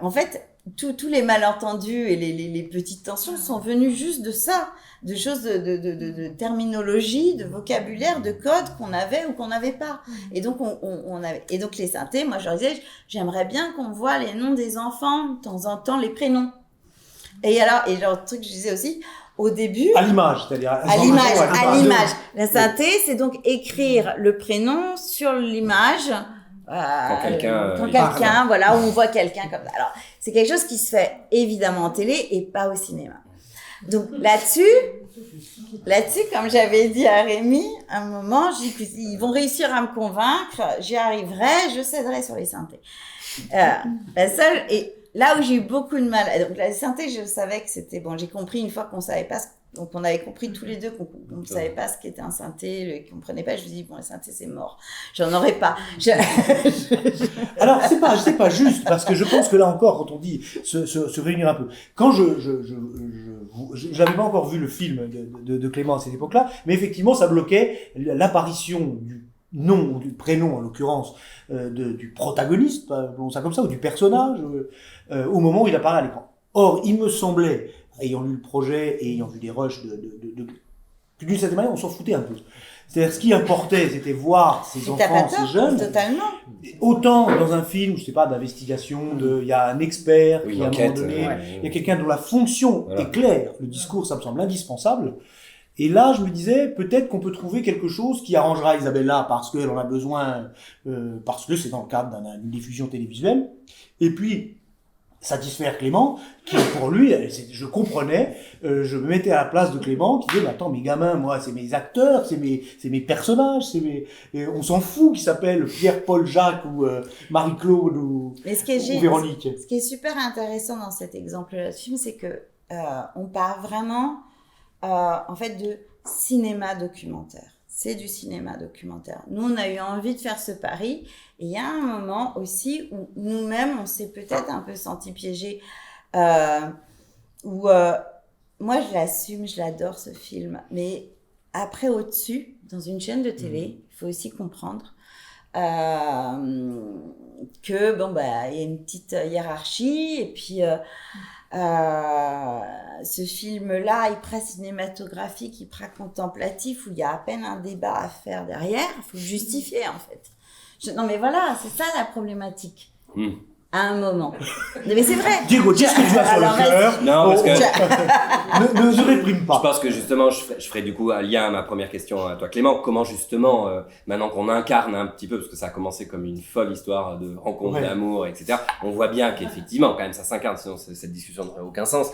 en fait, tous les malentendus et les petites tensions sont venus juste de ça, de choses de terminologie, de vocabulaire, de codes qu'on avait ou qu'on n'avait pas. Et donc, et donc les synthés, moi je leur disais, j'aimerais bien qu'on voit les noms des enfants, de temps en temps les prénoms. Et alors, le truc que je disais aussi, au début. À l'image, c'est-à-dire. À l'image. La synthé, c'est donc écrire le prénom sur l'image. Quand quelqu'un, voilà, où on voit quelqu'un comme ça. Alors, c'est quelque chose qui se fait évidemment en télé et pas au cinéma. Donc là-dessus, comme j'avais dit à Rémi, à un moment, j'ai dit qu'ils vont réussir à me convaincre, j'y arriverai, je céderai sur les synthés. La seule, et là où j'ai eu beaucoup de mal, donc la synthé, je savais que c'était bon, j'ai compris une fois qu'on savait pas donc on avait compris tous les deux qu'on ne savait pas ce qu'était un synthé, qu'on ne comprenait pas. Je me dis bon, le synthé c'est mort, j'en aurais pas. Alors c'est pas juste parce que je pense que là encore quand on dit se réunir un peu, quand j'avais pas encore vu le film de Clément à cette époque-là, mais effectivement ça bloquait l'apparition du nom ou du prénom en l'occurrence du protagoniste, appelons ça comme ça, ou du personnage au moment où il apparaît à l'écran. Or il me semblait, ayant lu le projet et ayant vu des rushs que d'une certaine manière, on s'en foutait un peu. C'est-à-dire, ce qui importait, c'était voir ces enfants, ces jeunes. Totalement. Autant dans un film, je sais pas, d'investigation, il y a un expert qui, à un moment donné, il y a quelqu'un dont la fonction est claire. Le discours, ça me semble indispensable. Et là, je me disais, peut-être qu'on peut trouver quelque chose qui arrangera Isabella parce qu'elle en a besoin, parce que c'est dans le cadre d'une diffusion télévisuelle. Et puis, satisfaire Clément, qui pour lui, je comprenais, je me mettais à la place de Clément, qui disait, attends, mes gamins, moi, c'est mes acteurs, c'est mes personnages, on s'en fout qu'ils s'appellent Pierre, Paul, Jacques, ou Marie-Claude, ou Véronique. Ce qui est super intéressant dans cet exemple-là de film, c'est que, on parle vraiment, en fait, de cinéma documentaire. C'est du cinéma documentaire. Nous, on a eu envie de faire ce pari. Et il y a un moment aussi où nous-mêmes, on s'est peut-être un peu senti piégés. Moi, je l'assume, je l'adore ce film. Mais après, au-dessus, dans une chaîne de télé, il faut aussi comprendre que, bon, bah, il y a une petite hiérarchie. Et puis, ce film-là, hyper cinématographique, hyper contemplatif, où il y a à peine un débat à faire derrière, il faut le justifier en fait. Non mais voilà, c'est ça la problématique. à un moment. Mais c'est vrai. Diego, qu'est-ce que tu as sur Alors, le cœur? Non, parce que Ne réprime je pas. pense que justement, je ferai du coup un lien à ma première question à toi, Clément. Comment justement, maintenant qu'on incarne un petit peu, parce que ça a commencé comme une folle histoire de rencontre, d'amour, etc. On voit bien qu'effectivement, quand même, ça s'incarne. Sinon, cette discussion n'aurait aucun sens.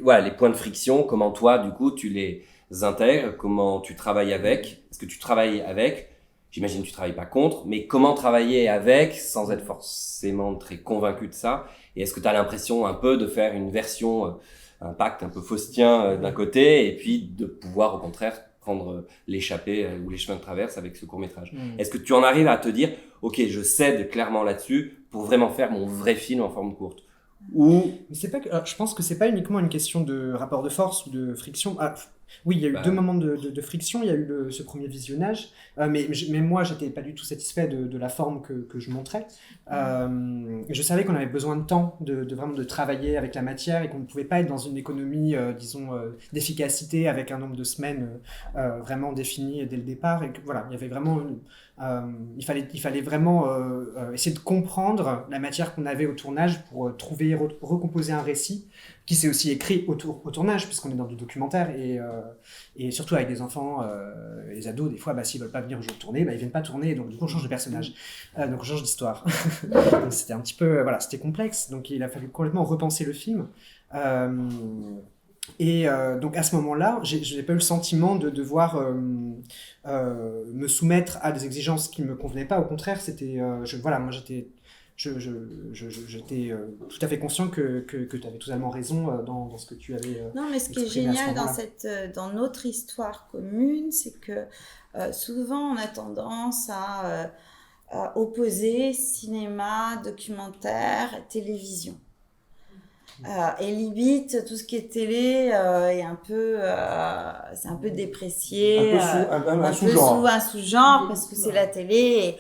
Voilà, les points de friction. Comment toi, du coup, tu les intègres? Comment tu travailles avec? Est-ce que tu travailles avec? J'imagine que tu travailles pas contre, mais comment travailler avec sans être forcément très convaincu de ça? Et est-ce que tu as l'impression un peu de faire une version, un pacte un peu faustien d'un côté, et puis de pouvoir au contraire prendre l'échappée ou les chemins de traverse avec ce court-métrage? Est-ce que tu en arrives à te dire, ok, je cède clairement là-dessus pour vraiment faire mon vrai film en forme courte? Ou Mais c'est pas que, je pense que c'est pas uniquement une question de rapport de force ou de friction. Oui, il y a eu deux moments de friction. Il y a eu ce premier visionnage, mais moi, j'étais pas du tout satisfait de la forme que je montrais. Je savais qu'on avait besoin de temps, vraiment de travailler avec la matière et qu'on ne pouvait pas être dans une économie, disons, d'efficacité avec un nombre de semaines vraiment défini dès le départ. Et que, voilà, il y avait vraiment il fallait vraiment essayer de comprendre la matière qu'on avait au tournage pour trouver, recomposer un récit qui s'est aussi écrit au tournage, puisqu'on est dans du documentaire, et surtout avec des enfants, les ados, des fois, s'ils veulent pas venir au jour de tourner, ils viennent pas tourner, donc du coup on change de personnage, donc on change d'histoire. Donc c'était un petit peu, c'était complexe, donc il a fallu complètement repenser le film. Donc à ce moment-là, j'ai pas eu le sentiment de devoir me soumettre à des exigences qui me convenaient pas. Au contraire, c'était, moi j'étais tout à fait conscient que tu avais totalement raison dans ce que tu avais. Non, mais ce qui est génial dans notre histoire commune, c'est que souvent on a tendance à opposer cinéma, documentaire, télévision. Et limite, tout ce qui est télé est c'est un peu déprécié, un sous-genre. Un sous-genre parce que c'est la télé.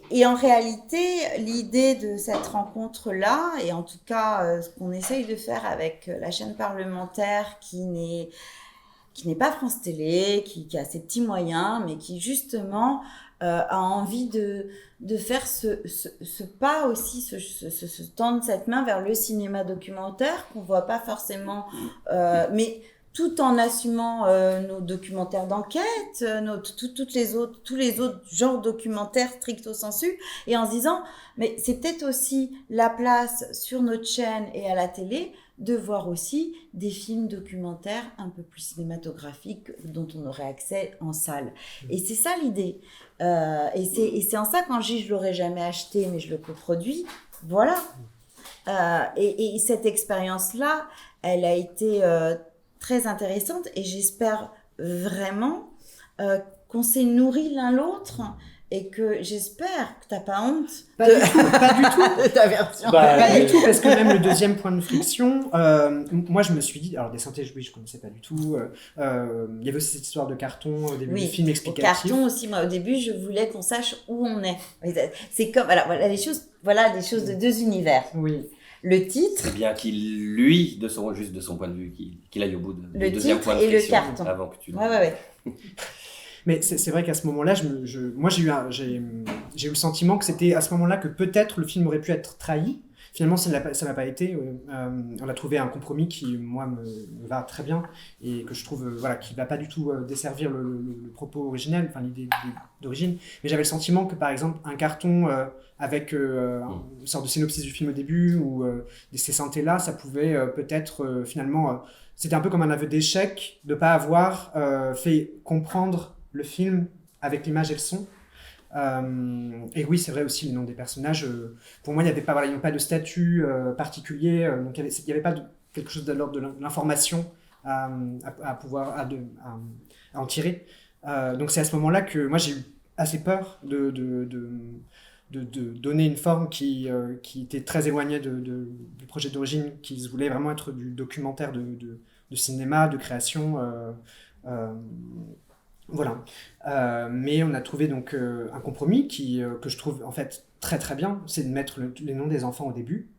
Et en réalité, l'idée de cette rencontre-là, et en tout cas ce qu'on essaye de faire avec la chaîne parlementaire qui n'est pas France Télé, qui a ses petits moyens, mais qui justement a envie de faire ce pas aussi, se tendre cette main vers le cinéma documentaire qu'on voit pas forcément, mais tout en assumant nos documentaires d'enquête, tous les autres genres documentaires stricto sensu, et en se disant, mais c'est peut-être aussi la place sur notre chaîne et à la télé de voir aussi des films documentaires un peu plus cinématographiques dont on aurait accès en salle. Et c'est ça l'idée. Et c'est en ça, quand je l'aurais jamais acheté, mais je le coproduis, voilà. Et cette expérience-là, elle a été très intéressante, et j'espère vraiment qu'on s'est nourris l'un l'autre, et que j'espère que t'as pas honte pas du tout de ta version. Pas du tout, parce que même le deuxième point de friction, moi je me suis dit, alors des synthèses, oui, je connaissais pas du tout. Il y avait aussi cette histoire de carton au début du film explicatif. Carton aussi, moi au début je voulais qu'on sache où on est. C'est comme, alors voilà des choses de deux univers. Oui. Le titre. C'est bien qu'il, lui, de son point de vue, qu'il aille au bout du deuxième point de friction. friction. Le carton. Avant que tu. Ouais. Mais c'est vrai qu'à ce moment-là, moi j'ai eu le sentiment que c'était à ce moment-là que peut-être le film aurait pu être trahi. Finalement, ça n'a pas été. On a trouvé un compromis qui, moi, me va très bien, et que je trouve qui ne va pas du tout desservir le propos original, enfin l'idée d'origine. Mais j'avais le sentiment que, par exemple, un carton avec une sorte de synopsis du film au début, ou ces synthés-là, ça pouvait peut-être finalement... c'était un peu comme un aveu d'échec de ne pas avoir fait comprendre le film avec l'image et le son. Et oui, c'est vrai aussi, les noms des personnages, pour moi, il n'y avait pas, ils n'ont pas de statut particulier, donc il n'y avait pas quelque chose de l'ordre de l'information à en tirer. Donc c'est à ce moment-là que moi j'ai eu assez peur de donner une forme qui était très éloignée du projet d'origine, qui voulait vraiment être du documentaire de cinéma, de création. Voilà. Mais on a trouvé donc un compromis que je trouve en fait très très bien, c'est de mettre les noms des enfants au début.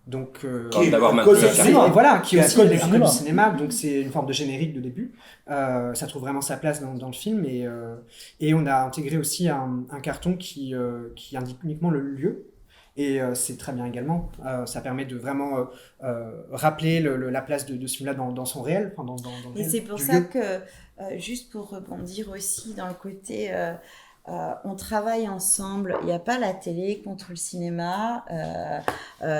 Donc, d'avoir à maintenu cause la du carte. cinéma. voilà, qui est Qui est aussi à cause du à cause cinéma. du cinéma, donc c'est une forme de générique de début. Ça trouve vraiment sa place dans le film et on a intégré aussi un carton qui indique uniquement le lieu. Et c'est très bien également. Ça permet de vraiment rappeler la place de ce film-là dans son réel. Enfin, dans le Et réel c'est pour du ça lieu. que, juste pour rebondir aussi dans le côté, on travaille ensemble. Il n'y a pas la télé contre le cinéma.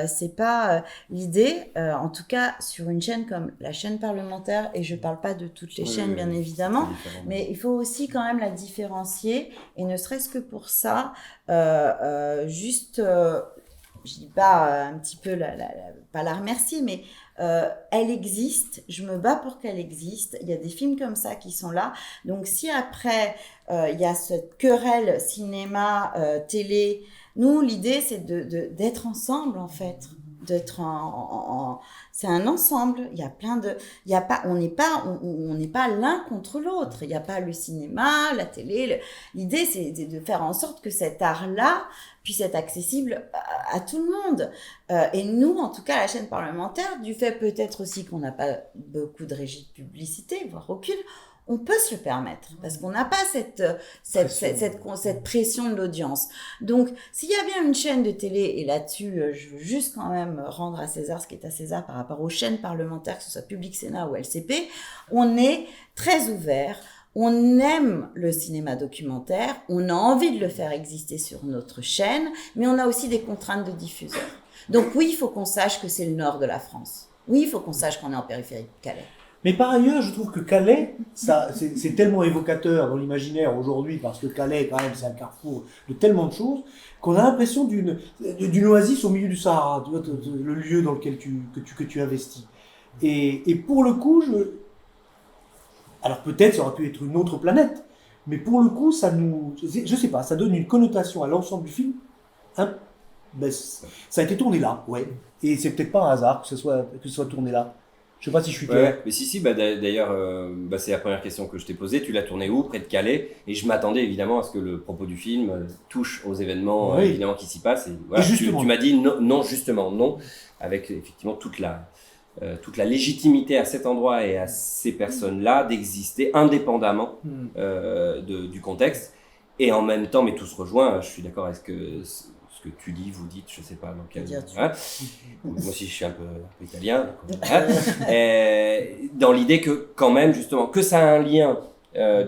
C'est pas l'idée. En tout cas, sur une chaîne comme la chaîne parlementaire, et je parle pas de toutes les chaînes, bien évidemment, mais il faut aussi quand même la différencier. Et ne serait-ce que pour ça, juste, je dis pas un petit peu pas la remercier, mais elle existe, je me bats pour qu'elle existe. Il y a des films comme ça qui sont là. Donc si après il y a cette querelle cinéma, télé, nous l'idée c'est d'être ensemble en fait, d'être c'est un ensemble. Il y a plein de, il y a pas, on n'est pas l'un contre l'autre. Il n'y a pas le cinéma, la télé. L'idée c'est de faire en sorte que cet art-là puisse être accessible à tout le monde. Et nous, en tout cas, la chaîne parlementaire, du fait peut-être aussi qu'on n'a pas beaucoup de régie de publicité, voire aucune, on peut se le permettre parce qu'on n'a pas cette pression de l'audience. Donc, s'il y a bien une chaîne de télé, et là-dessus, je veux juste quand même rendre à César ce qui est à César par rapport aux chaînes parlementaires, que ce soit Public Sénat ou LCP, on est très ouvert. On aime le cinéma documentaire, on a envie de le faire exister sur notre chaîne, mais on a aussi des contraintes de diffuseurs. Donc oui, il faut qu'on sache que c'est le nord de la France. Oui, il faut qu'on sache qu'on est en périphérie de Calais. Mais par ailleurs, je trouve que Calais, c'est tellement évocateur dans l'imaginaire aujourd'hui, parce que Calais, quand même, c'est un carrefour de tellement de choses, qu'on a l'impression d'une oasis au milieu du Sahara, tu vois, le lieu dans lequel que tu investis. Et pour le coup, alors peut-être ça aurait pu être une autre planète, mais pour le coup, je sais pas, ça donne une connotation à l'ensemble du film. Ça a été tourné là, ouais. Et c'est peut-être pas un hasard que ce soit tourné là. Je sais pas si je suis clair. Ouais, mais si, d'ailleurs, c'est la première question que je t'ai posée. Tu l'as tourné où? Près de Calais. Et je m'attendais évidemment à ce que le propos du film touche aux événements évidemment qui s'y passent. Et, voilà, et justement, tu m'as dit non, justement non, avec effectivement toute la légitimité à cet endroit et à ces personnes-là d'exister indépendamment du contexte. Et en même temps, mais tout se rejoint, je suis d'accord avec ce que tu dis, vous dites, je sais pas dans quel... Moi aussi, je suis un peu italien. Dans l'idée que quand même, justement, que ça a un lien,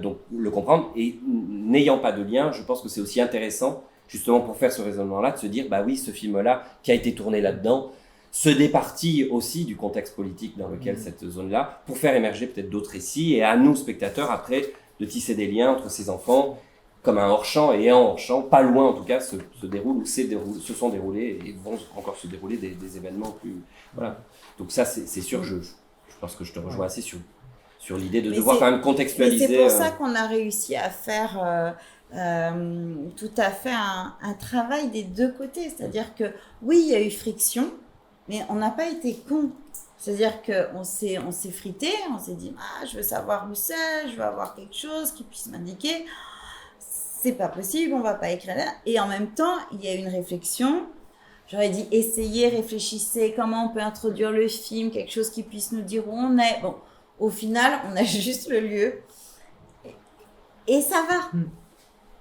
donc le comprendre, et n'ayant pas de lien, je pense que c'est aussi intéressant, justement pour faire ce raisonnement-là, de se dire, bah oui, ce film-là, qui a été tourné là-dedans, se départit aussi du contexte politique dans lequel cette zone-là, pour faire émerger peut-être d'autres récits, et à nous, spectateurs, après, de tisser des liens entre ces enfants, comme un hors-champ, et un hors-champ, pas loin en tout cas, se déroule ou se sont déroulés, et vont encore se dérouler des événements plus... Voilà. Donc ça, c'est sûr, je pense que je te rejoins assez sur l'idée de devoir quand même contextualiser... C'est pour ça qu'on a réussi à faire... tout à fait un travail des deux côtés, c'est-à-dire que oui, il y a eu friction, mais on n'a pas été cons. C'est-à-dire qu'on s'est frité, on s'est dit je veux savoir où c'est, je veux avoir quelque chose qui puisse m'indiquer. C'est pas possible, on va pas écrire là. Et en même temps, il y a une réflexion. J'aurais dit essayez, réfléchissez, comment on peut introduire le film, quelque chose qui puisse nous dire où on est. Bon, au final, on a juste le lieu et ça va.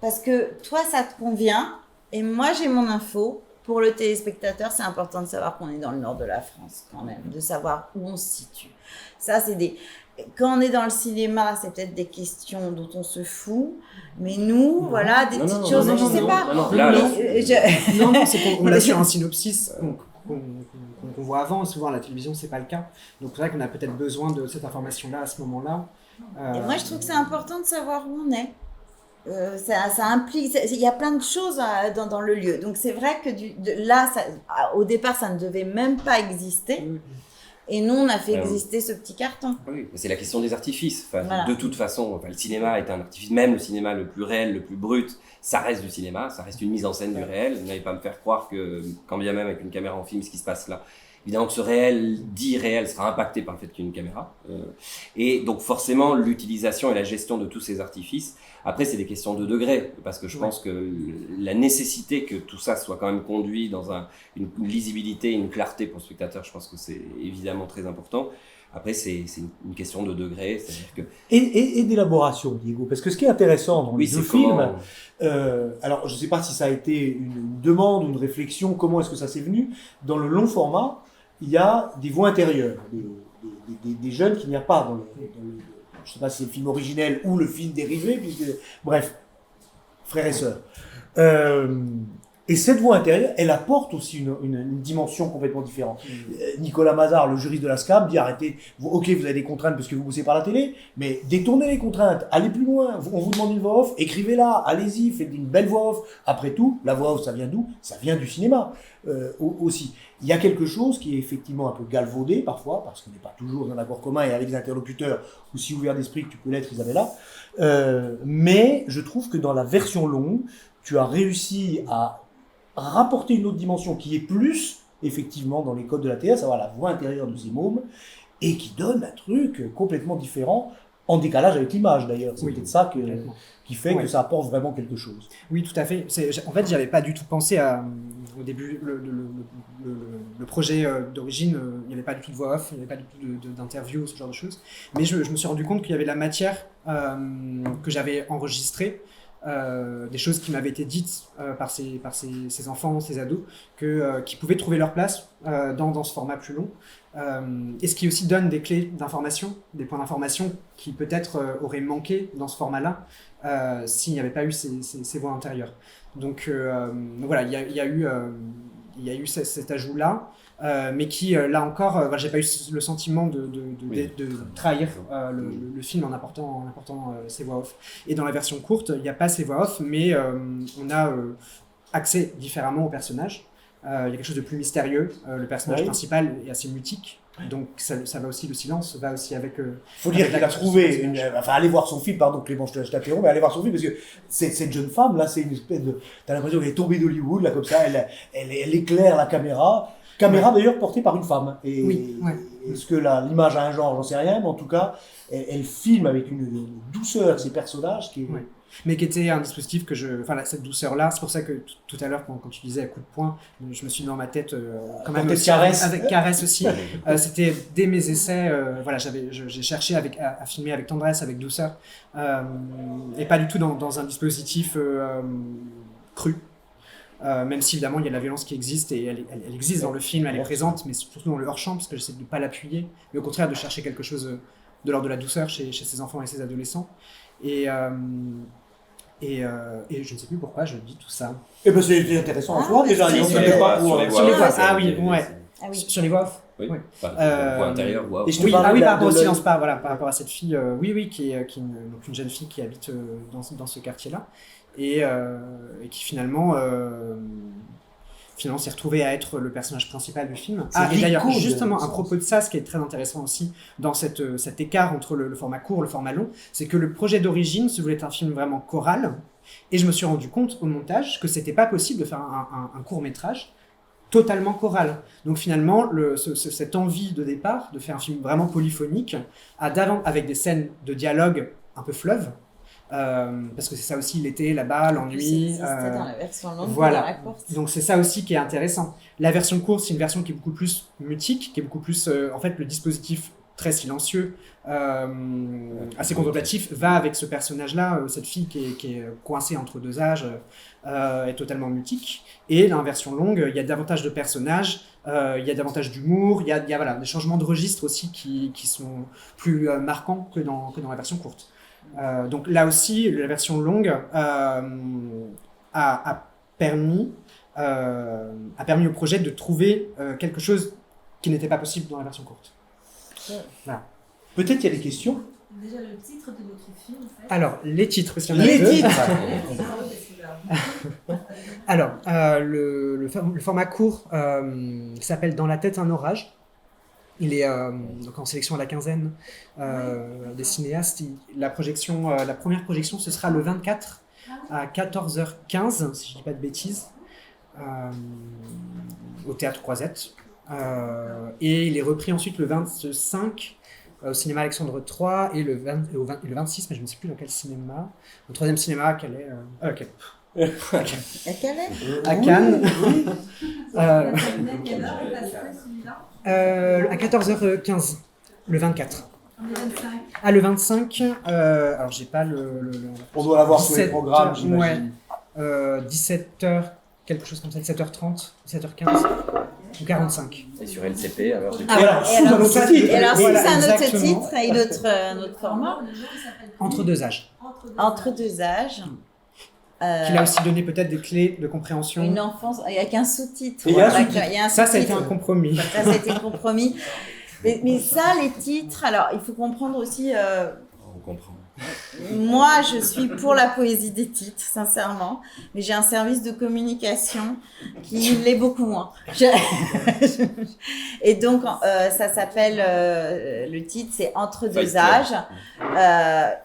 Parce que toi, ça te convient et moi, j'ai mon info. Pour le téléspectateur, c'est important de savoir qu'on est dans le nord de la France quand même, de savoir où on se situe. Ça, quand on est dans le cinéma, c'est peut-être des questions dont on se fout, mais nous, voilà, des petites choses, je sais pas. Non, c'est qu'on l'a sur un synopsis qu'on voit avant, souvent à la télévision, c'est pas le cas. Donc c'est vrai qu'on a peut-être besoin de cette information-là à ce moment-là. Et moi, je trouve que c'est important de savoir où on est. Ça implique, il y a plein de choses dans le lieu. Donc c'est vrai que là, au départ, ça ne devait même pas exister. Et nous, on a fait exister ce petit carton. Oui, c'est la question des artifices. Voilà. De toute façon, le cinéma est un artifice, même le cinéma le plus réel, le plus brut, ça reste du cinéma, ça reste une mise en scène du réel. Vous n'allez pas me faire croire que, quand bien même avec une caméra en film, ce qui se passe là évidemment que ce réel dit réel sera impacté par le fait qu'il y ait une caméra. Et donc forcément, l'utilisation et la gestion de tous ces artifices, après c'est des questions de degré, parce que je pense que la nécessité que tout ça soit quand même conduit dans une lisibilité, une clarté pour le spectateur, je pense que c'est évidemment très important. Après, c'est une question de degré, c'est-à-dire que... Et d'élaboration, Diego, parce que ce qui est intéressant dans les deux films, comment... alors je ne sais pas si ça a été une demande, une réflexion, comment est-ce que ça s'est venu, dans le long format, il y a des voix intérieures, des jeunes qu'il n'y a pas dans le je ne sais pas si c'est le film originel ou le film dérivé, puisque, bref, frères et sœurs. Et cette voix intérieure, elle apporte aussi une dimension complètement différente. Nicolas Mazard, le juriste de la SCAM, dit arrêtez, ok, vous avez des contraintes parce que vous bossez par la télé, mais détournez les contraintes, allez plus loin, on vous demande une voix off, écrivez-la, allez-y, faites une belle voix off. Après tout, la voix off, ça vient d'où? Ça vient du cinéma aussi. Il y a quelque chose qui est effectivement un peu galvaudé parfois, parce qu'on n'est pas toujours dans un accord commun et avec des interlocuteurs aussi ouverts d'esprit que tu peux l'être, Isabella. Mais je trouve que dans la version longue, tu as réussi à rapporter une autre dimension qui est plus, effectivement, dans les codes de la télé, à savoir la voix intérieure de ces mômes, et qui donne un truc complètement différent, en décalage avec l'image d'ailleurs. C'est peut-être ça qui fait que ça apporte vraiment quelque chose. Oui, tout à fait. En fait, j'avais pas du tout pensé au début, le projet d'origine, il n'y avait pas du tout de voix off, il n'y avait pas du tout d'interview, ce genre de choses. Mais je me suis rendu compte qu'il y avait de la matière que j'avais enregistrée, des choses qui m'avaient été dites par ces enfants, ces ados, qui pouvaient trouver leur place dans ce format plus long. Et ce qui aussi donne des clés d'information, des points d'information qui peut-être auraient manqué dans ce format-là s'il n'y avait pas eu ces voix intérieures. Donc voilà, il y a eu cet ajout-là. Mais qui, là encore, j'ai pas eu le sentiment de trahir le film en apportant ces voix off. Et dans la version courte, il n'y a pas ces voix off, mais on a accès différemment au personnage. Il y a quelque chose de plus mystérieux. Le personnage principal est assez mutique. Donc ça va aussi, le silence va aussi avec... faut dire qu'il a trouvé, enfin allez voir son film, pardon Clément, je t'interromps, mais allez voir son film, parce que cette jeune femme, là, c'est une espèce de... T'as l'impression qu'elle est tombée d'Hollywood, là, comme ça, elle éclaire la caméra. Caméra d'ailleurs portée par une femme. Est-ce que l'image a un genre, j'en sais rien, mais en tout cas, elle filme avec une douceur ces personnages qui est... Mais qui était un dispositif que cette douceur-là, c'est pour ça que tout à l'heure, quand tu disais à coup de poing, je me suis mis dans ma tête quand même aussi, avec caresse aussi. C'était dès mes essais, j'ai cherché à filmer avec tendresse, avec douceur, et pas du tout dans un dispositif cru. Même si évidemment il y a la violence qui existe et elle existe dans le film, elle est présente, mais surtout dans le hors-champ, parce que j'essaie de ne pas l'appuyer, mais au contraire de chercher quelque chose de l'ordre de la douceur chez ces enfants et ces adolescents. Et je ne sais plus pourquoi je dis tout ça. Et ben c'est intéressant en soi déjà. Sur les voix. Ah oui, ouais. Sur les voix off. Oui. Voix intérieure, voix off. Oui, par rapport au silence, par rapport à cette fille, qui est une jeune fille qui habite dans ce quartier-là. Et qui finalement s'est retrouvé à être le personnage principal du film. Et d'ailleurs, justement, à propos de ça, ce qui est très intéressant aussi dans cet écart entre le format court et le format long, c'est que le projet d'origine se voulait être un film vraiment choral, et je me suis rendu compte au montage que c'était pas possible de faire un court-métrage totalement choral. Donc finalement, cette envie de départ de faire un film vraiment polyphonique, avec des scènes de dialogue un peu fleuve, parce que c'est ça aussi l'été là-bas, l'ennui. C'était dans la version longue, voilà. Dans la courte. Donc c'est ça aussi qui est intéressant. La version courte, c'est une version qui est beaucoup plus mutique, qui est beaucoup plus en fait le dispositif très silencieux, assez contemplatif, va avec ce personnage-là, cette fille qui est coincée entre deux âges, est totalement mutique. Et dans la version longue, il y a davantage de personnages, il y a davantage d'humour, il y a des changements de registre aussi qui sont plus marquants que dans la version courte. Donc là aussi, la version longue a permis au projet de trouver quelque chose qui n'était pas possible dans la version courte. Voilà. Peut-être il y a des questions. Déjà le titre de votre film, en fait. Alors, les titres, parce qu'il y en a les deux. Titres. Alors, le format court s'appelle Dans la tête un orage. Il est donc en sélection à la quinzaine des cinéastes. La première projection, ce sera le 24 à 14h15, si je ne dis pas de bêtises, au Théâtre Croisette. Et il est repris ensuite le 25 au cinéma Alexandre III et le 26, mais je ne sais plus dans quel cinéma. Le troisième cinéma, quel est À quelle est à Cannes. À quelle heure est passé celui-là À 14h15, le 24. Le 25. Ah, le 25, alors j'ai pas le On doit l'avoir sur les 17, programmes, j'imagine. 17h, quelque chose comme ça, 17h30, 17h15 ou 45. Et sur LCP, alors du coup. Et alors, sous un autre titre. Et alors, Voilà, c'est un autre exactement. titre et un autre format. Entre deux âges. Entre deux âges. Qu'il a aussi donné peut-être des clés de compréhension. Une enfance, avec un sous-titre. Et il y a un Voilà, sous-titre. il y a un Ça a été sous-titre. un compromis. Ça, c'était le compromis. Mais ça, les titres, alors, il faut comprendre aussi... On comprend. Moi, je suis pour la poésie des titres, sincèrement, mais j'ai un service de communication qui l'est beaucoup moins. Et donc, ça s'appelle, le titre, c'est Entre deux Fight âges,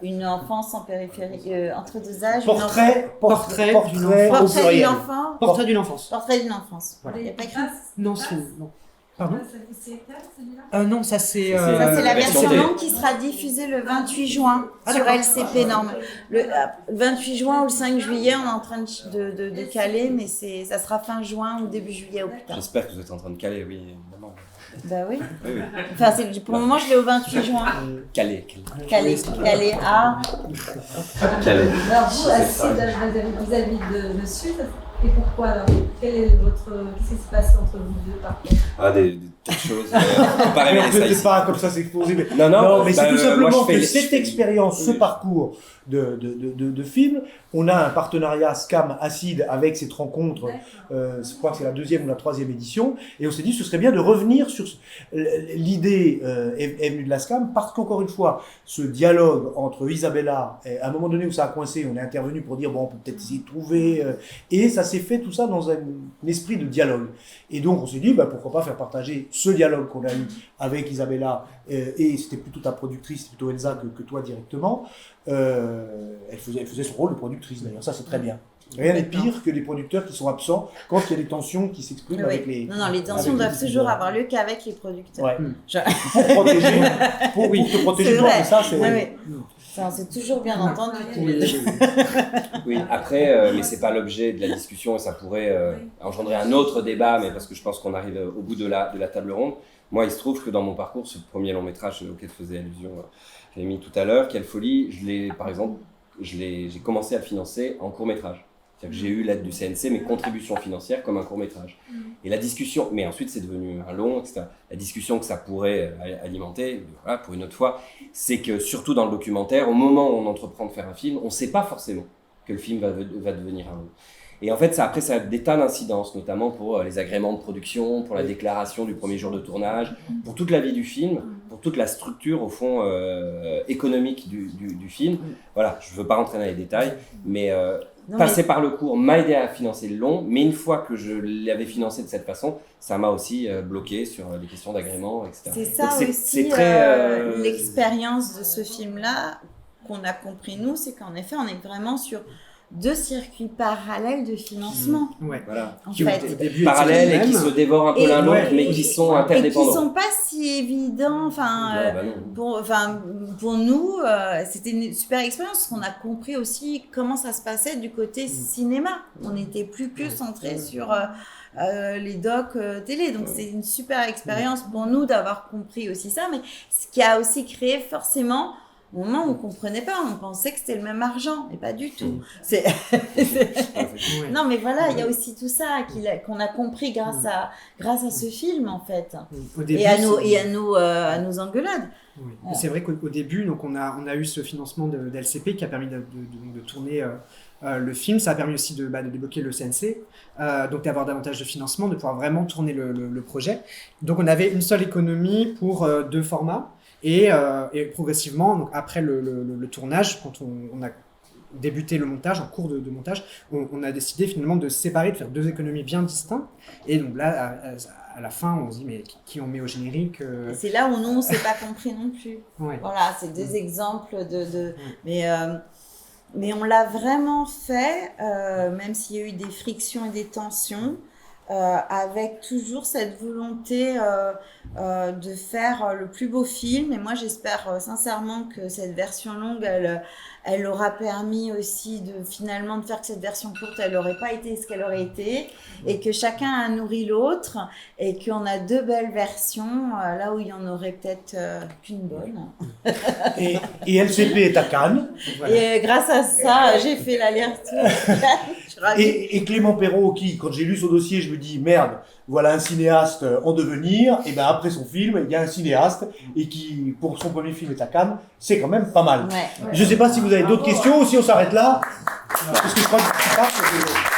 une enfance en périphérie, entre deux âges, Portrait d'une au portrait d'une pluriel. enfant, Portrait d'une enfance. portrait d'une enfance. Voilà. Il n'y a pas écrit. Non, c'est... Non. Pardon C'est quel celui-là Non, ça c'est... Ça, c'est la version version télé. longue qui sera diffusée le 28 juin Ah, sur d'accord. LCP normal. Le 28 juin ou le 5 juillet, on est en train de caler, mais ça sera fin juin ou début juillet au plus tard. J'espère que vous êtes en train de caler, oui, évidemment. Bah oui. Oui, oui. Enfin, pour le moment, je l'ai au 28 juin. Caler. Calé à... Caler. Alors vous, assis vis-à-vis de monsieur, et pourquoi alors qu'est-ce qui se passe entre vous deux par contre? Ah, des tas de choses. On peut pas révéler ça Peut-être ici. pas comme ça s'exposer, mais Non, mais c'est bah, tout moi, simplement je fais que les- cette expérience, ce Oui. parcours de film, on a un partenariat Scam Acide avec cette rencontre, je crois que c'est la 2e ou la 3e édition, et on s'est dit ce serait bien de revenir sur l'idée est venue de la Scam, parce qu'encore une fois, ce dialogue entre Isabella, à un moment donné où ça a coincé, on est intervenu pour dire bon, on peut peut-être essayer de trouver, et ça s'est fait tout ça dans un esprit de dialogue. Et donc on s'est dit bah, pourquoi pas faire partager ce dialogue qu'on a eu avec Isabella, et c'était plutôt ta productrice, plutôt Elsa que toi directement. Elle faisait son rôle de productrice d'ailleurs, ça c'est très bien. Rien n'est pire que les producteurs qui sont absents quand il y a des tensions qui s'expriment Oui. avec les... Non, les tensions avec les doivent toujours diffuseurs. avoir lieu qu'avec les producteurs. Ouais. Je- Pour protéger, pour te protéger C'est toi, vrai. mais ça c'est... Oui, oui. Ça, on s'est toujours bien entendu tous les deux. Oui, après, mais c'est pas l'objet de la discussion et ça pourrait engendrer un autre débat, mais parce que je pense qu'on arrive au bout de la table ronde. Moi, il se trouve que dans mon parcours, ce premier long métrage auquel faisait allusion Rémi tout à l'heure, Quelle folie, j'ai commencé à le financer en court métrage. C'est-à-dire que j'ai eu l'aide du CNC, mes contributions financières comme un court métrage. Et la discussion, mais ensuite c'est devenu un long, etc. La discussion que ça pourrait alimenter, voilà, pour une autre fois, c'est que surtout dans le documentaire, au moment où on entreprend de faire un film, on ne sait pas forcément que le film va devenir un long. Et en fait, ça a des tas d'incidences, notamment pour les agréments de production, pour la déclaration du premier jour de tournage, pour toute la vie du film, pour toute la structure, au fond, économique du film. Voilà, je ne veux pas rentrer dans les détails, mais passer par le court m'a aidé à financer le long, mais une fois que je l'avais financé de cette façon, ça m'a aussi bloqué sur les questions d'agrément, etc. C'est ça Donc aussi, c'est très, l'expérience de ce film-là, qu'on a compris nous, c'est qu'en effet, on est vraiment sur 2 circuits parallèles de financement. Ouais. Voilà. En Qui, fait, au début, Parallèles étaient et les qui mêmes. se dévorent un peu Et- l'un l'autre, ouais, mais qui sont et qui interdépendants. sont pas si évidents. Enfin, Ah, bah non. pour nous, c'était une super expérience parce qu'on a compris aussi comment ça se passait du côté cinéma. On n'était plus que centré sur les docs télé. Donc c'est une super expérience pour nous d'avoir compris aussi ça, mais ce qui a aussi créé forcément. Au moment où on comprenait pas, on pensait que c'était le même argent, et pas du tout. C'est Ouais. non, mais voilà, il y a aussi tout ça qu'on a compris grâce à ce film en fait, Au début, et à c'est- nos engueulades. Oui. Ouais. C'est vrai qu'au début, donc on a eu ce financement d'LCP qui a permis de tourner le film. Ça a permis aussi de débloquer le CNC, donc d'avoir davantage de financement, de pouvoir vraiment tourner le projet. Donc on avait une seule économie pour 2 formats. Et progressivement, donc après le tournage, quand on a débuté le montage, en cours de montage, on a décidé finalement de séparer, de faire 2 économies bien distinctes. Et donc là, à la fin, on se dit, mais qui on met au générique Et c'est là où nous, on s'est pas compris non plus. Ouais. Voilà, c'est 2 exemples mais on l'a vraiment fait, même s'il y a eu des frictions et des tensions. avec toujours cette volonté de faire le plus beau film. Et moi, j'espère sincèrement que cette version longue, elle aura permis aussi de finalement de faire que cette version courte, elle n'aurait pas été ce qu'elle aurait été, et que chacun a nourri l'autre, et qu'on a 2 belles versions, là où il y en aurait peut-être qu'une bonne. Et LCP est à Cannes. Voilà. Et grâce à ça, j'ai fait l'aller-retour. Et Clément Perrault, qui, quand j'ai lu son dossier, je me dis, merde, voilà un cinéaste en devenir, et ben après son film, il y a un cinéaste, et qui, pour son premier film, est à Cannes, c'est quand même pas mal. Ouais. Je sais pas si vous avez d'autres questions ou si on s'arrête là, parce que je crois que